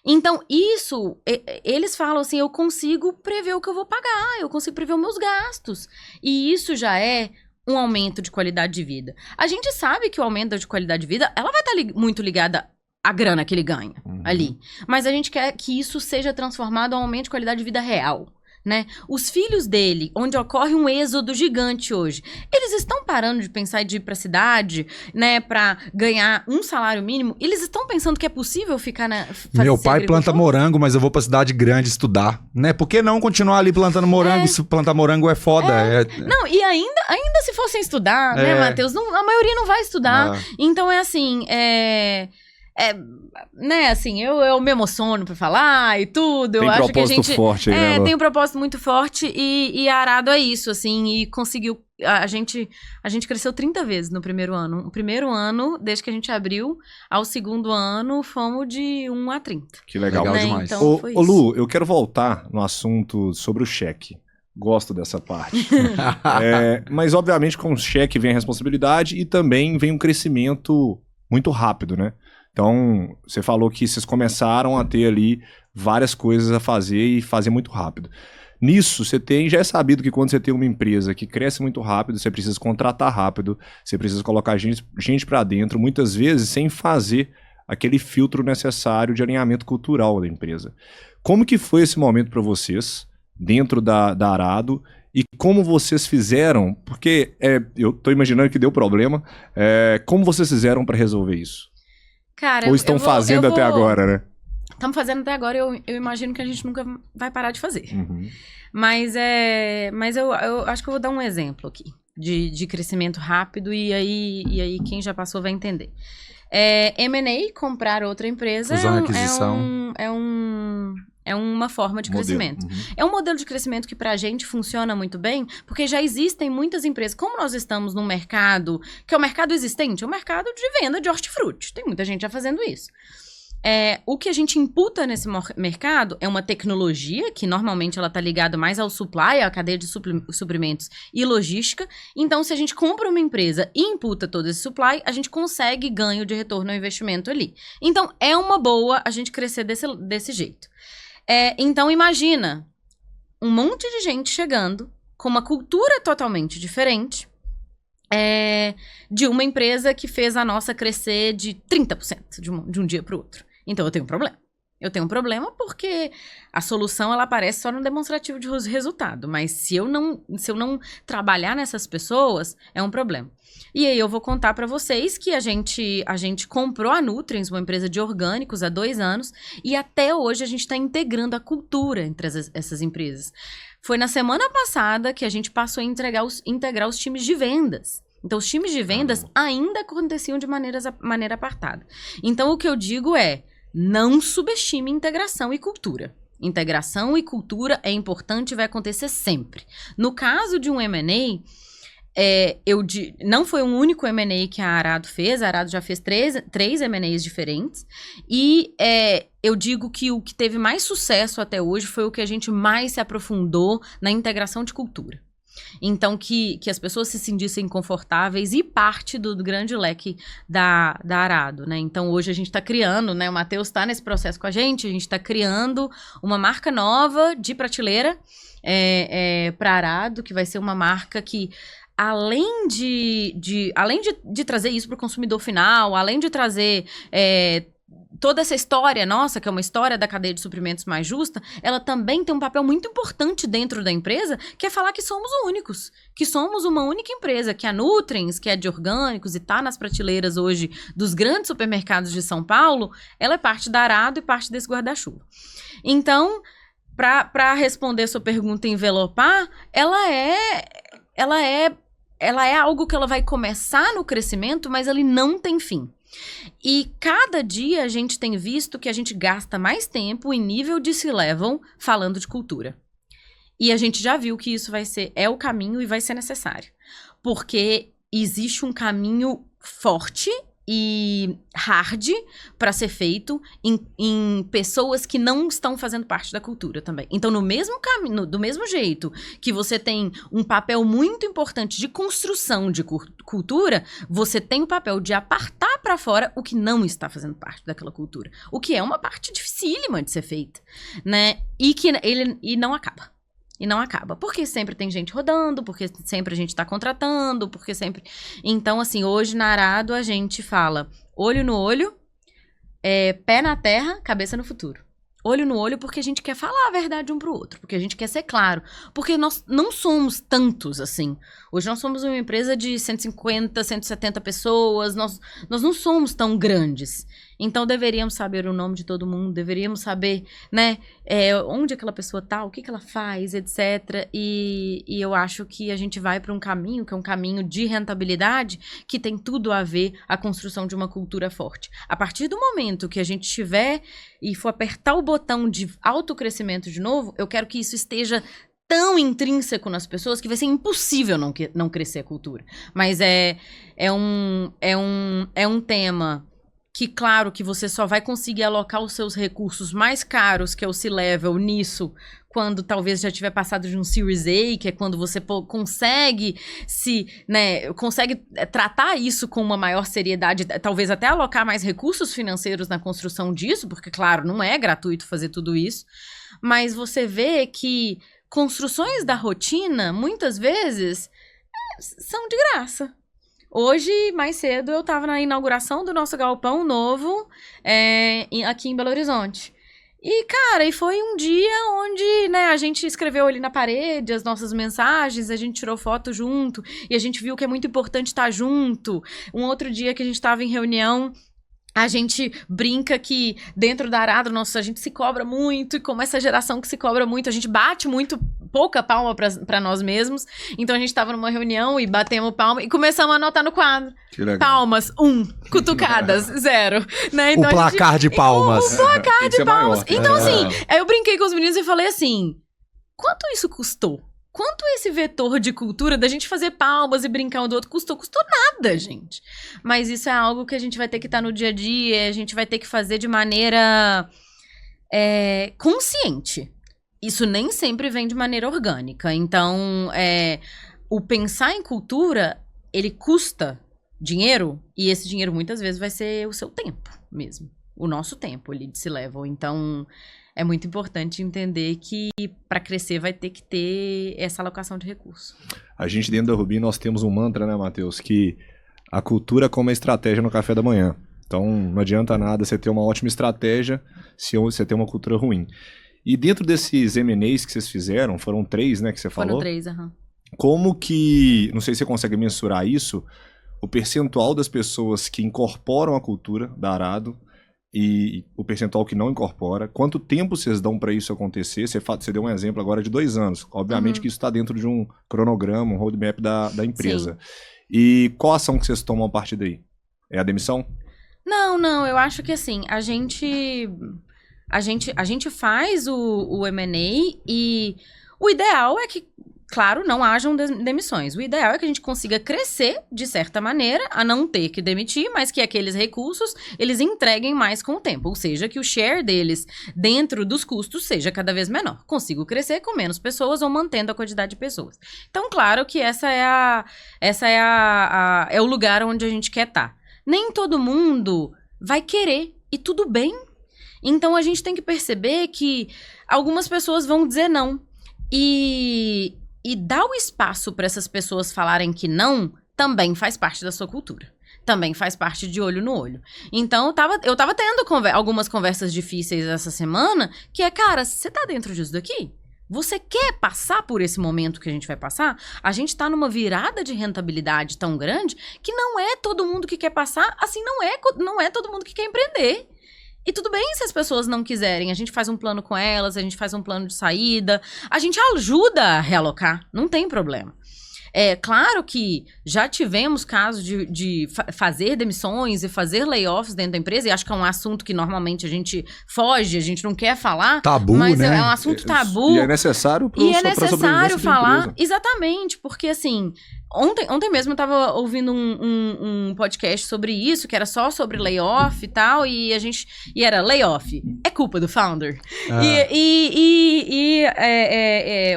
Então, isso, eles falam assim, eu consigo prever o que eu vou pagar, eu consigo prever os meus gastos. E isso já é um aumento de qualidade de vida. A gente sabe que o aumento de qualidade de vida, ela vai estar muito ligada à grana que ele ganha ali. Mas a gente quer que isso seja transformado em um aumento de qualidade de vida real. Né? Os filhos dele, onde ocorre um êxodo gigante hoje, eles estão parando de pensar de ir pra cidade, né, pra ganhar um salário mínimo? Eles estão pensando que é possível ficar Meu pai planta morango, mas eu vou pra cidade grande estudar, né? Por que não continuar ali plantando morango? Se plantar morango é foda. Não, e ainda se fossem estudar, né, Matheus? A maioria não vai estudar. Então é assim, né, assim, eu me emociono pra falar e tudo. Tem eu acho que a gente forte aí, né, tem um propósito muito forte e a Arado é isso, assim, e conseguiu. A gente cresceu 30 vezes no primeiro ano. O primeiro ano, desde que a gente abriu, ao segundo ano, fomos de 1 a 30. Que legal, né? Demais. Então, ô Lu, eu quero voltar no assunto sobre o cheque. Gosto dessa parte. Mas, obviamente, com o cheque vem a responsabilidade e também vem um crescimento muito rápido, né? Então, você falou que vocês começaram a ter ali várias coisas a fazer e fazer muito rápido. Nisso, já é sabido que quando você tem uma empresa que cresce muito rápido, você precisa contratar rápido, você precisa colocar gente para dentro, muitas vezes sem fazer aquele filtro necessário de alinhamento cultural da empresa. Como que foi esse momento para vocês, dentro da Arado, e como vocês fizeram, porque eu tô imaginando que deu problema, como vocês fizeram para resolver isso? Cara, ou estão fazendo até agora, né? Estamos fazendo até agora, eu imagino que a gente nunca vai parar de fazer. Mas eu acho que eu vou dar um exemplo aqui de crescimento rápido e aí quem já passou vai entender. M&A, comprar outra empresa, fusão e aquisição. É uma forma de crescimento. É um modelo de crescimento que pra gente funciona muito bem, porque já existem muitas empresas. Como nós estamos num mercado, que é o mercado existente, é o mercado de venda de hortifruti. Tem muita gente já fazendo isso. O que a gente imputa nesse mercado é uma tecnologia, que normalmente ela está ligada mais ao supply, à cadeia de suprimentos e logística. Então, se a gente compra uma empresa e imputa todo esse supply, a gente consegue ganho de retorno ao investimento ali. Então, é uma boa a gente crescer desse jeito. Então, imagina um monte de gente chegando com uma cultura totalmente diferente de uma empresa que fez a nossa crescer de 30% de um dia para o outro. Então, eu tenho um problema. Eu tenho um problema porque a solução ela aparece só no demonstrativo de resultado. Mas se eu não trabalhar nessas pessoas, é um problema. E aí eu vou contar para vocês que a gente comprou a Nutriens, uma empresa de orgânicos, há 2 anos. E até hoje a gente está integrando a cultura entre essas empresas. Foi na semana passada que a gente passou a integrar os times de vendas. Então, os times de vendas ainda aconteciam de maneira apartada. Então, o que eu digo é, não subestime integração e cultura. Integração e cultura é importante e vai acontecer sempre. No caso de um M&A, não foi um único M&A que a Arado fez. A Arado já fez 3 M&As diferentes. E eu digo que o que teve mais sucesso até hoje foi o que a gente mais se aprofundou na integração de cultura. Então, que as pessoas se sentissem confortáveis e parte do grande leque da Arado, né? Então, hoje a gente está criando, né? O Matheus está nesse processo com a gente está criando uma marca nova de prateleira para Arado, que vai ser uma marca que, além de trazer isso para o consumidor final, além de trazer toda essa história nossa, que é uma história da cadeia de suprimentos mais justa, ela também tem um papel muito importante dentro da empresa, que é falar que somos únicos, que somos uma única empresa, que a Nutriens, que é de orgânicos e está nas prateleiras hoje dos grandes supermercados de São Paulo, ela é parte da Arado e parte desse guarda-chuva. Então, para responder sua pergunta e envelopar, ela é algo que ela vai começar no crescimento, mas ele não tem fim. E cada dia a gente tem visto que a gente gasta mais tempo em nível de C-level falando de cultura. E a gente já viu que isso é o caminho e vai ser necessário. Porque existe um caminho forte e hard para ser feito em pessoas que não estão fazendo parte da cultura também. Então, no mesmo caminho, do mesmo jeito que você tem um papel muito importante de construção de cultura, você tem o papel de apartar para fora o que não está fazendo parte daquela cultura. O que é uma parte dificílima de ser feita, né? E não acaba. E não acaba, porque sempre tem gente rodando, porque sempre a gente tá contratando, porque sempre... Então, assim, hoje na Arado a gente fala olho no olho, pé na terra, cabeça no futuro. Olho no olho porque a gente quer falar a verdade um pro outro, porque a gente quer ser claro, porque nós não somos tantos assim. Hoje nós somos uma empresa de 150, 170 pessoas, nós não somos tão grandes. Então deveríamos saber o nome de todo mundo, deveríamos saber, né, onde aquela pessoa tá, o que ela faz, etc. E eu acho que a gente vai para um caminho, que é um caminho de rentabilidade, que tem tudo a ver a construção de uma cultura forte. A partir do momento que a gente tiver e for apertar o botão de autocrescimento de novo, eu quero que isso esteja tão intrínseco nas pessoas que vai ser impossível não crescer a cultura. Mas é um tema que, claro, que você só vai conseguir alocar os seus recursos mais caros, que é o C-Level, nisso, quando talvez já tiver passado de um Series A, que é quando você consegue tratar isso com uma maior seriedade, talvez até alocar mais recursos financeiros na construção disso, porque, claro, não é gratuito fazer tudo isso, mas você vê que construções da rotina, muitas vezes, são de graça. Hoje, mais cedo, eu estava na inauguração do nosso galpão novo aqui em Belo Horizonte. E, cara, foi um dia onde, né, a gente escreveu ali na parede as nossas mensagens, a gente tirou foto junto, e a gente viu que é muito importante estar junto. Um outro dia que a gente estava em reunião, a gente brinca que dentro da Arado, a gente se cobra muito, e como essa geração que se cobra muito, a gente bate muito, pouca palma pra nós mesmos. Então a gente tava numa reunião e batemos palma e começamos a anotar no quadro. Palmas, 1, cutucadas, 0. Né? Então, o placar de palmas. O placar de palmas. Maior. Então, assim, eu brinquei com os meninos e falei assim, quanto isso custou? Quanto esse vetor de cultura da gente fazer palmas e brincar um do outro custou? Custou nada, gente. Mas isso é algo que a gente vai ter que estar no dia a dia, a gente vai ter que fazer de maneira consciente. Isso nem sempre vem de maneira orgânica. Então, o pensar em cultura, ele custa dinheiro, e esse dinheiro muitas vezes vai ser o seu tempo mesmo. O nosso tempo ali de C-Level. Então, é muito importante entender que para crescer vai ter que ter essa alocação de recursos. A gente dentro da Rubi, nós temos um mantra, né, Matheus? Que a cultura como a estratégia no café da manhã. Então, não adianta nada você ter uma ótima estratégia se você tem uma cultura ruim. E dentro desses M&As que vocês fizeram, foram 3, né, que você falou? Foram 3, aham. Como que, não sei se você consegue mensurar isso, o percentual das pessoas que incorporam a cultura da Arado e o percentual que não incorpora, quanto tempo vocês dão para isso acontecer? Você deu um exemplo agora de 2 anos. Obviamente que isso está dentro de um cronograma, um roadmap da empresa. Sim. E qual a ação que vocês tomam a partir daí? É a demissão? Não, eu acho que assim, a gente faz o M&A e o ideal é que, claro, não hajam demissões. O ideal é que a gente consiga crescer, de certa maneira, a não ter que demitir, mas que aqueles recursos, eles entreguem mais com o tempo. Ou seja, que o share deles dentro dos custos seja cada vez menor. Consigo crescer com menos pessoas ou mantendo a quantidade de pessoas. Então, claro que essa é o lugar onde a gente quer estar. Nem todo mundo vai querer, e tudo bem. Então, a gente tem que perceber que algumas pessoas vão dizer não. E dar o espaço para essas pessoas falarem que não também faz parte da sua cultura. Também faz parte de olho no olho. Então, eu tava tendo algumas conversas difíceis essa semana, que é, cara, você tá dentro disso daqui? Você quer passar por esse momento que a gente vai passar? A gente tá numa virada de rentabilidade tão grande que não é todo mundo que quer passar, assim, não é todo mundo que quer empreender. E tudo bem se as pessoas não quiserem, a gente faz um plano com elas, a gente faz um plano de saída, a gente ajuda a realocar, não tem problema. É claro que já tivemos casos de fazer demissões e fazer layoffs dentro da empresa, e acho que é um assunto que normalmente a gente foge, a gente não quer falar. Tabu, mas né? É um assunto tabu. E é necessário pra sobrevivência falar, exatamente, porque assim, ontem mesmo eu tava ouvindo um podcast sobre isso, que era só sobre layoff e tal, e era layoff, é culpa do founder.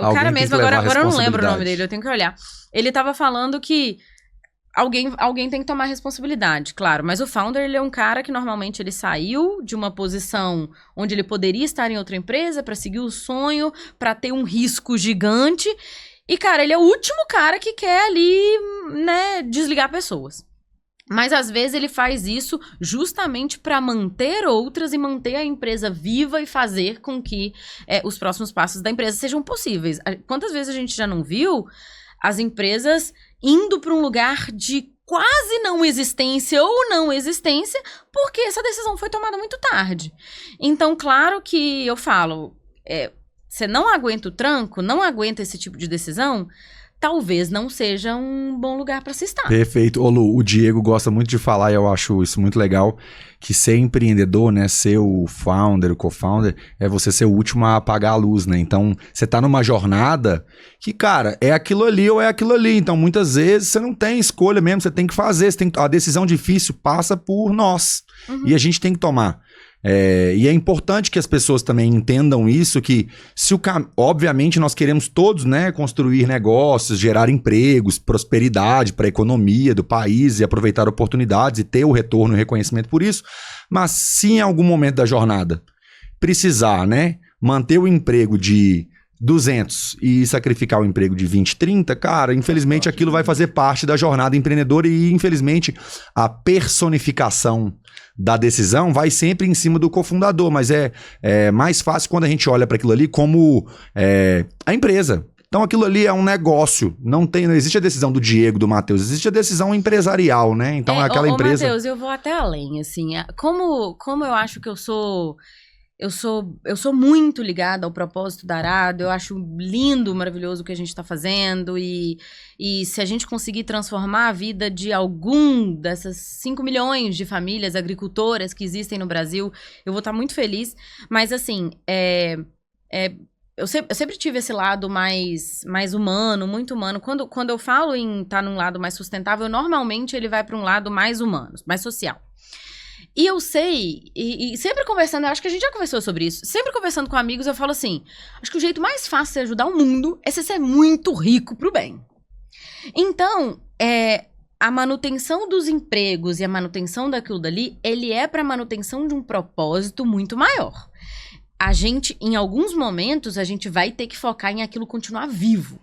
O cara mesmo, agora eu não lembro o nome dele, eu tenho que olhar. Ele tava falando que alguém tem que tomar responsabilidade, claro. Mas o founder, ele é um cara que normalmente ele saiu de uma posição onde ele poderia estar em outra empresa para seguir o sonho, para ter um risco gigante. E, cara, ele é o último cara que quer ali, né, desligar pessoas. Mas, às vezes, ele faz isso justamente para manter outras e manter a empresa viva e fazer com que os próximos passos da empresa sejam possíveis. Quantas vezes a gente já não viu as empresas indo para um lugar de quase não existência ou não existência, porque essa decisão foi tomada muito tarde. Então, claro que eu falo, você não aguenta o tranco, não aguenta esse tipo de decisão, talvez não seja um bom lugar para se estar. Perfeito. Ô Lu, o Diego gosta muito de falar, e eu acho isso muito legal, que ser empreendedor, né, ser o founder, o co-founder, é você ser o último a apagar a luz, né? Então, você tá numa jornada que, cara, é aquilo ali ou é aquilo ali. Então, muitas vezes, você não tem escolha mesmo, você tem que fazer. A decisão difícil passa por nós. E a gente tem que tomar. E é importante que as pessoas também entendam isso, que obviamente nós queremos todos, né, construir negócios, gerar empregos, prosperidade para a economia do país e aproveitar oportunidades e ter o retorno e o reconhecimento por isso, mas se em algum momento da jornada precisar, né, manter o emprego de 200 e sacrificar o emprego de 20, 30, cara, infelizmente aquilo vai fazer parte da jornada empreendedora e infelizmente a personificação da decisão vai sempre em cima do cofundador, mas é mais fácil quando a gente olha para aquilo ali como a empresa. Então aquilo ali é um negócio, não existe a decisão do Diego, do Matheus, existe a decisão empresarial, né? Então aquela empresa... Matheus, eu vou até além, assim, como eu acho que eu sou muito ligada ao propósito da Arado, eu acho lindo, maravilhoso o que a gente está fazendo e se a gente conseguir transformar a vida de algum dessas 5 milhões de famílias agricultoras que existem no Brasil, eu vou estar muito feliz. Mas assim, eu sempre tive esse lado mais humano, muito humano. Quando eu falo em estar num lado mais sustentável, normalmente ele vai para um lado mais humano, mais social. E eu sei, e sempre conversando, eu acho que a gente já conversou sobre isso, sempre conversando com amigos, eu falo assim, acho que o jeito mais fácil de ajudar o mundo é você ser muito rico pro bem. Então, a manutenção dos empregos e a manutenção daquilo dali, ele é para manutenção de um propósito muito maior. A gente, em alguns momentos, a gente vai ter que focar em aquilo continuar vivo.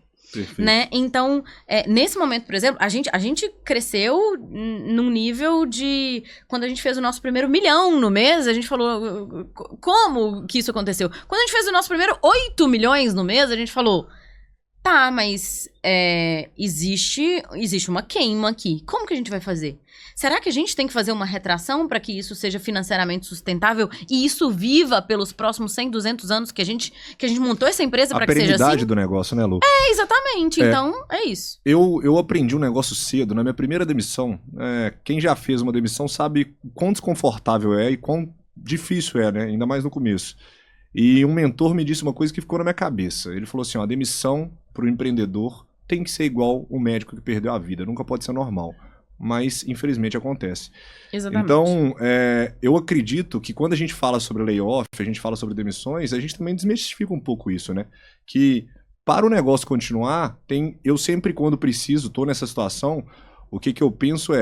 né? Então, nesse momento, por exemplo, a gente cresceu num nível de... Quando a gente fez o nosso primeiro 1 milhão no mês, a gente falou, como que isso aconteceu? Quando a gente fez o nosso primeiro 8 milhões no mês, a gente falou, tá, mas existe uma queima aqui. Como que a gente vai fazer? Será que a gente tem que fazer uma retração para que isso seja financeiramente sustentável e isso viva pelos próximos 100, 200 anos que a gente montou essa empresa para que seja assim? A perenidade do negócio, né, Lu? Exatamente. Então, é isso. Eu aprendi um negócio cedo. Na minha primeira demissão, quem já fez uma demissão sabe quão desconfortável é e quão difícil é, né? Ainda mais no começo. E um mentor me disse uma coisa que ficou na minha cabeça. Ele falou assim, a demissão para o empreendedor tem que ser igual o médico que perdeu a vida. Nunca pode ser normal. Mas, infelizmente, acontece. Exatamente. Então, eu acredito que quando a gente fala sobre layoff, a gente fala sobre demissões, a gente também desmistifica um pouco isso, né? Que para o negócio continuar, eu sempre, quando preciso, tô nessa situação, o que eu penso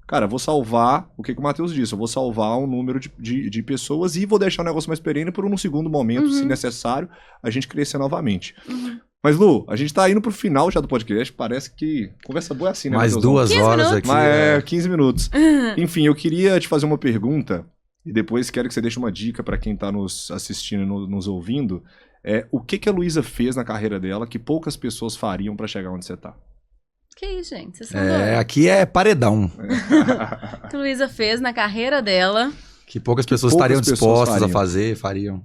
cara, vou salvar, o que o Matheus disse, eu vou salvar um número de pessoas e vou deixar o negócio mais perene por um segundo momento, se necessário, a gente crescer novamente. Mas, Lu, a gente tá indo pro final já do podcast, parece que conversa boa é assim, né? Mais 2 horas aqui. Mas 15 minutos. Enfim, eu queria te fazer uma pergunta e depois quero que você deixe uma dica para quem tá nos assistindo e nos ouvindo. O que a Luísa fez na carreira dela que poucas pessoas fariam para chegar onde você tá? Que isso, gente? Vocês são doidos. Aqui é paredão. O que a Luísa fez na carreira dela. Que poucas pessoas estariam dispostas a fazer, fariam.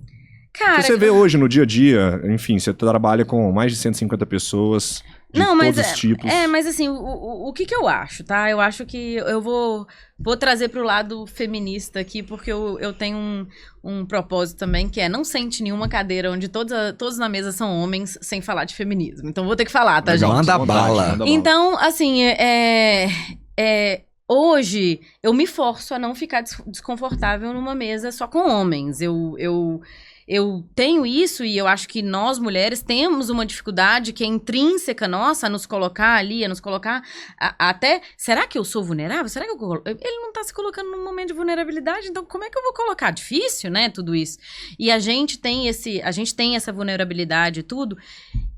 Cara, você vê hoje no dia a dia, enfim, você trabalha com mais de 150 pessoas de todos os tipos. Mas assim, o que eu acho, tá? Eu acho que eu vou trazer pro lado feminista aqui, porque eu tenho um propósito também, que não sente nenhuma cadeira onde todos na mesa são homens, sem falar de feminismo. Então vou ter que falar, tá, gente? Manda bala. Então, assim, hoje eu me forço a não ficar desconfortável numa mesa só com homens. Eu tenho isso e eu acho que nós, mulheres, temos uma dificuldade que é intrínseca nossa a nos colocar ali, a nos colocar até... Será que eu sou vulnerável? Será que ele não tá se colocando num momento de vulnerabilidade, então como é que eu vou colocar? Difícil, né, tudo isso. E a gente tem essa vulnerabilidade e tudo.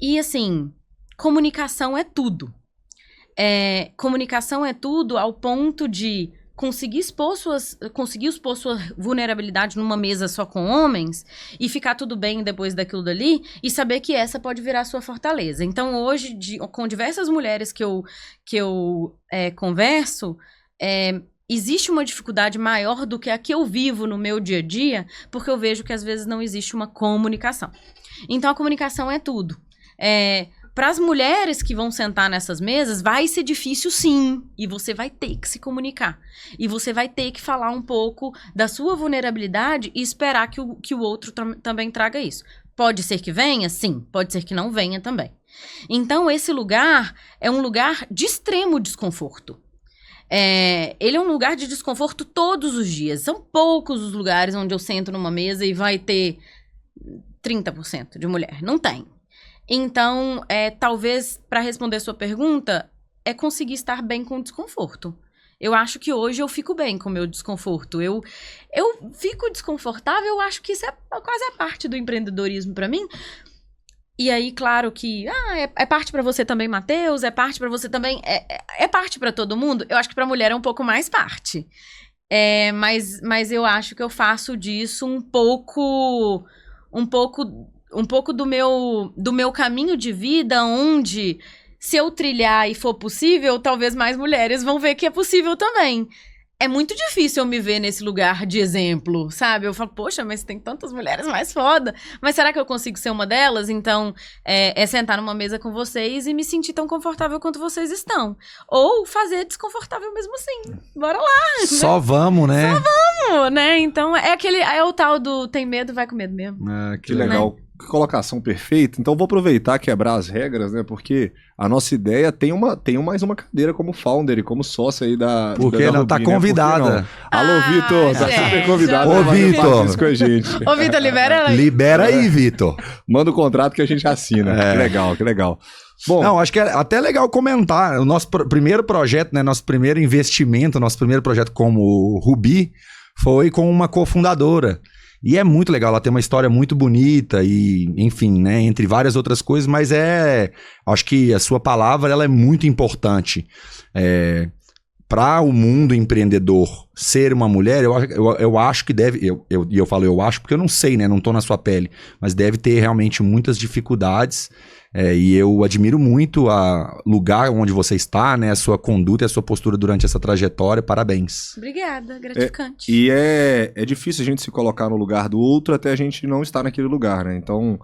E, assim, comunicação é tudo. Comunicação é tudo ao ponto de... conseguir expor sua vulnerabilidade numa mesa só com homens e ficar tudo bem depois daquilo dali e saber que essa pode virar sua fortaleza. Então, hoje, com diversas mulheres que eu converso, existe uma dificuldade maior do que a que eu vivo no meu dia a dia, porque eu vejo que às vezes não existe uma comunicação. Então, a comunicação é tudo. Para as mulheres que vão sentar nessas mesas, vai ser difícil sim, e você vai ter que se comunicar. E você vai ter que falar um pouco da sua vulnerabilidade e esperar que o outro também traga isso. Pode ser que venha? Sim. Pode ser que não venha também. Então, esse lugar é um lugar de extremo desconforto. Ele é um lugar de desconforto todos os dias. São poucos os lugares onde eu sento numa mesa e vai ter 30% de mulher. Não tem. Então, talvez, para responder a sua pergunta, conseguir estar bem com o desconforto. Eu acho que hoje eu fico bem com o meu desconforto. Eu fico desconfortável, eu acho que isso é quase a parte do empreendedorismo para mim. E aí, claro que é parte para você também, Matheus, é parte para você também, é parte para todo mundo. Eu acho que para mulher é um pouco mais parte. Mas eu acho que eu faço disso um pouco do meu caminho de vida, onde se eu trilhar e for possível, talvez mais mulheres vão ver que é possível também. É muito difícil eu me ver nesse lugar de exemplo, sabe? Eu falo, poxa, mas tem tantas mulheres mais foda. Mas será que eu consigo ser uma delas? Então, sentar numa mesa com vocês e me sentir tão confortável quanto vocês estão. Ou fazer desconfortável mesmo assim. Bora lá! Só vamos, né? Só vamos, né? Então, é o tal do tem medo, vai com medo mesmo. Que legal. Né? Colocação perfeita. Então, vou aproveitar e quebrar as regras, né? Porque a nossa ideia tem mais uma cadeira como founder e como sócia aí da Porque ela tá convidada. Alô, Vitor. Tá super convidada. Ô, Vitor. Com a gente. Ô, Vitor, libera ela aí. Libera aí, Vitor. Manda o contrato que a gente assina. Que legal. Bom, não, acho que é até legal comentar. O nosso primeiro projeto, né? Nosso primeiro investimento, nosso primeiro projeto como Rubi foi com uma cofundadora. E é muito legal, ela tem uma história muito bonita e, enfim, né, entre várias outras coisas, mas acho que a sua palavra, ela é muito importante. Para o mundo empreendedor ser uma mulher, eu acho que deve, eu falo eu acho porque eu não sei, né, não estou na sua pele, mas deve ter realmente muitas dificuldades. E eu admiro muito o lugar onde você está, né? A sua conduta e a sua postura durante essa trajetória. Parabéns. Obrigada, gratificante. E é difícil a gente se colocar no lugar do outro até a gente não estar naquele lugar, né? Então,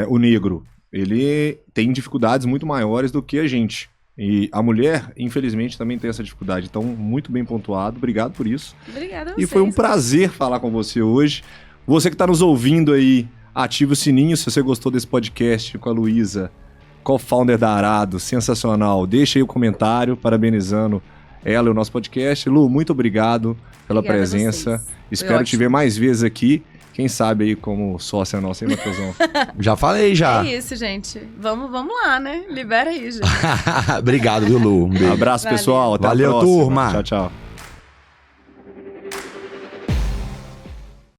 o negro, ele tem dificuldades muito maiores do que a gente. E a mulher, infelizmente, também tem essa dificuldade. Então, muito bem pontuado. Obrigado por isso. Obrigada a vocês. E foi um prazer falar com você hoje. Você que está nos ouvindo aí, ative o sininho se você gostou desse podcast com a Luísa, co-founder da Arado, sensacional. Deixa aí o comentário, parabenizando ela e o nosso podcast. Lu, muito obrigado pela presença. Espero te ver mais vezes aqui. Quem sabe aí como sócia nossa, hein, Matheusão? Já falei, já. É isso, gente. Vamos lá, né? Libera aí, gente. Obrigado, viu, Lu? Um beijo. Abraço, pessoal. Até Valeu, a próxima. turma. Tchau, tchau.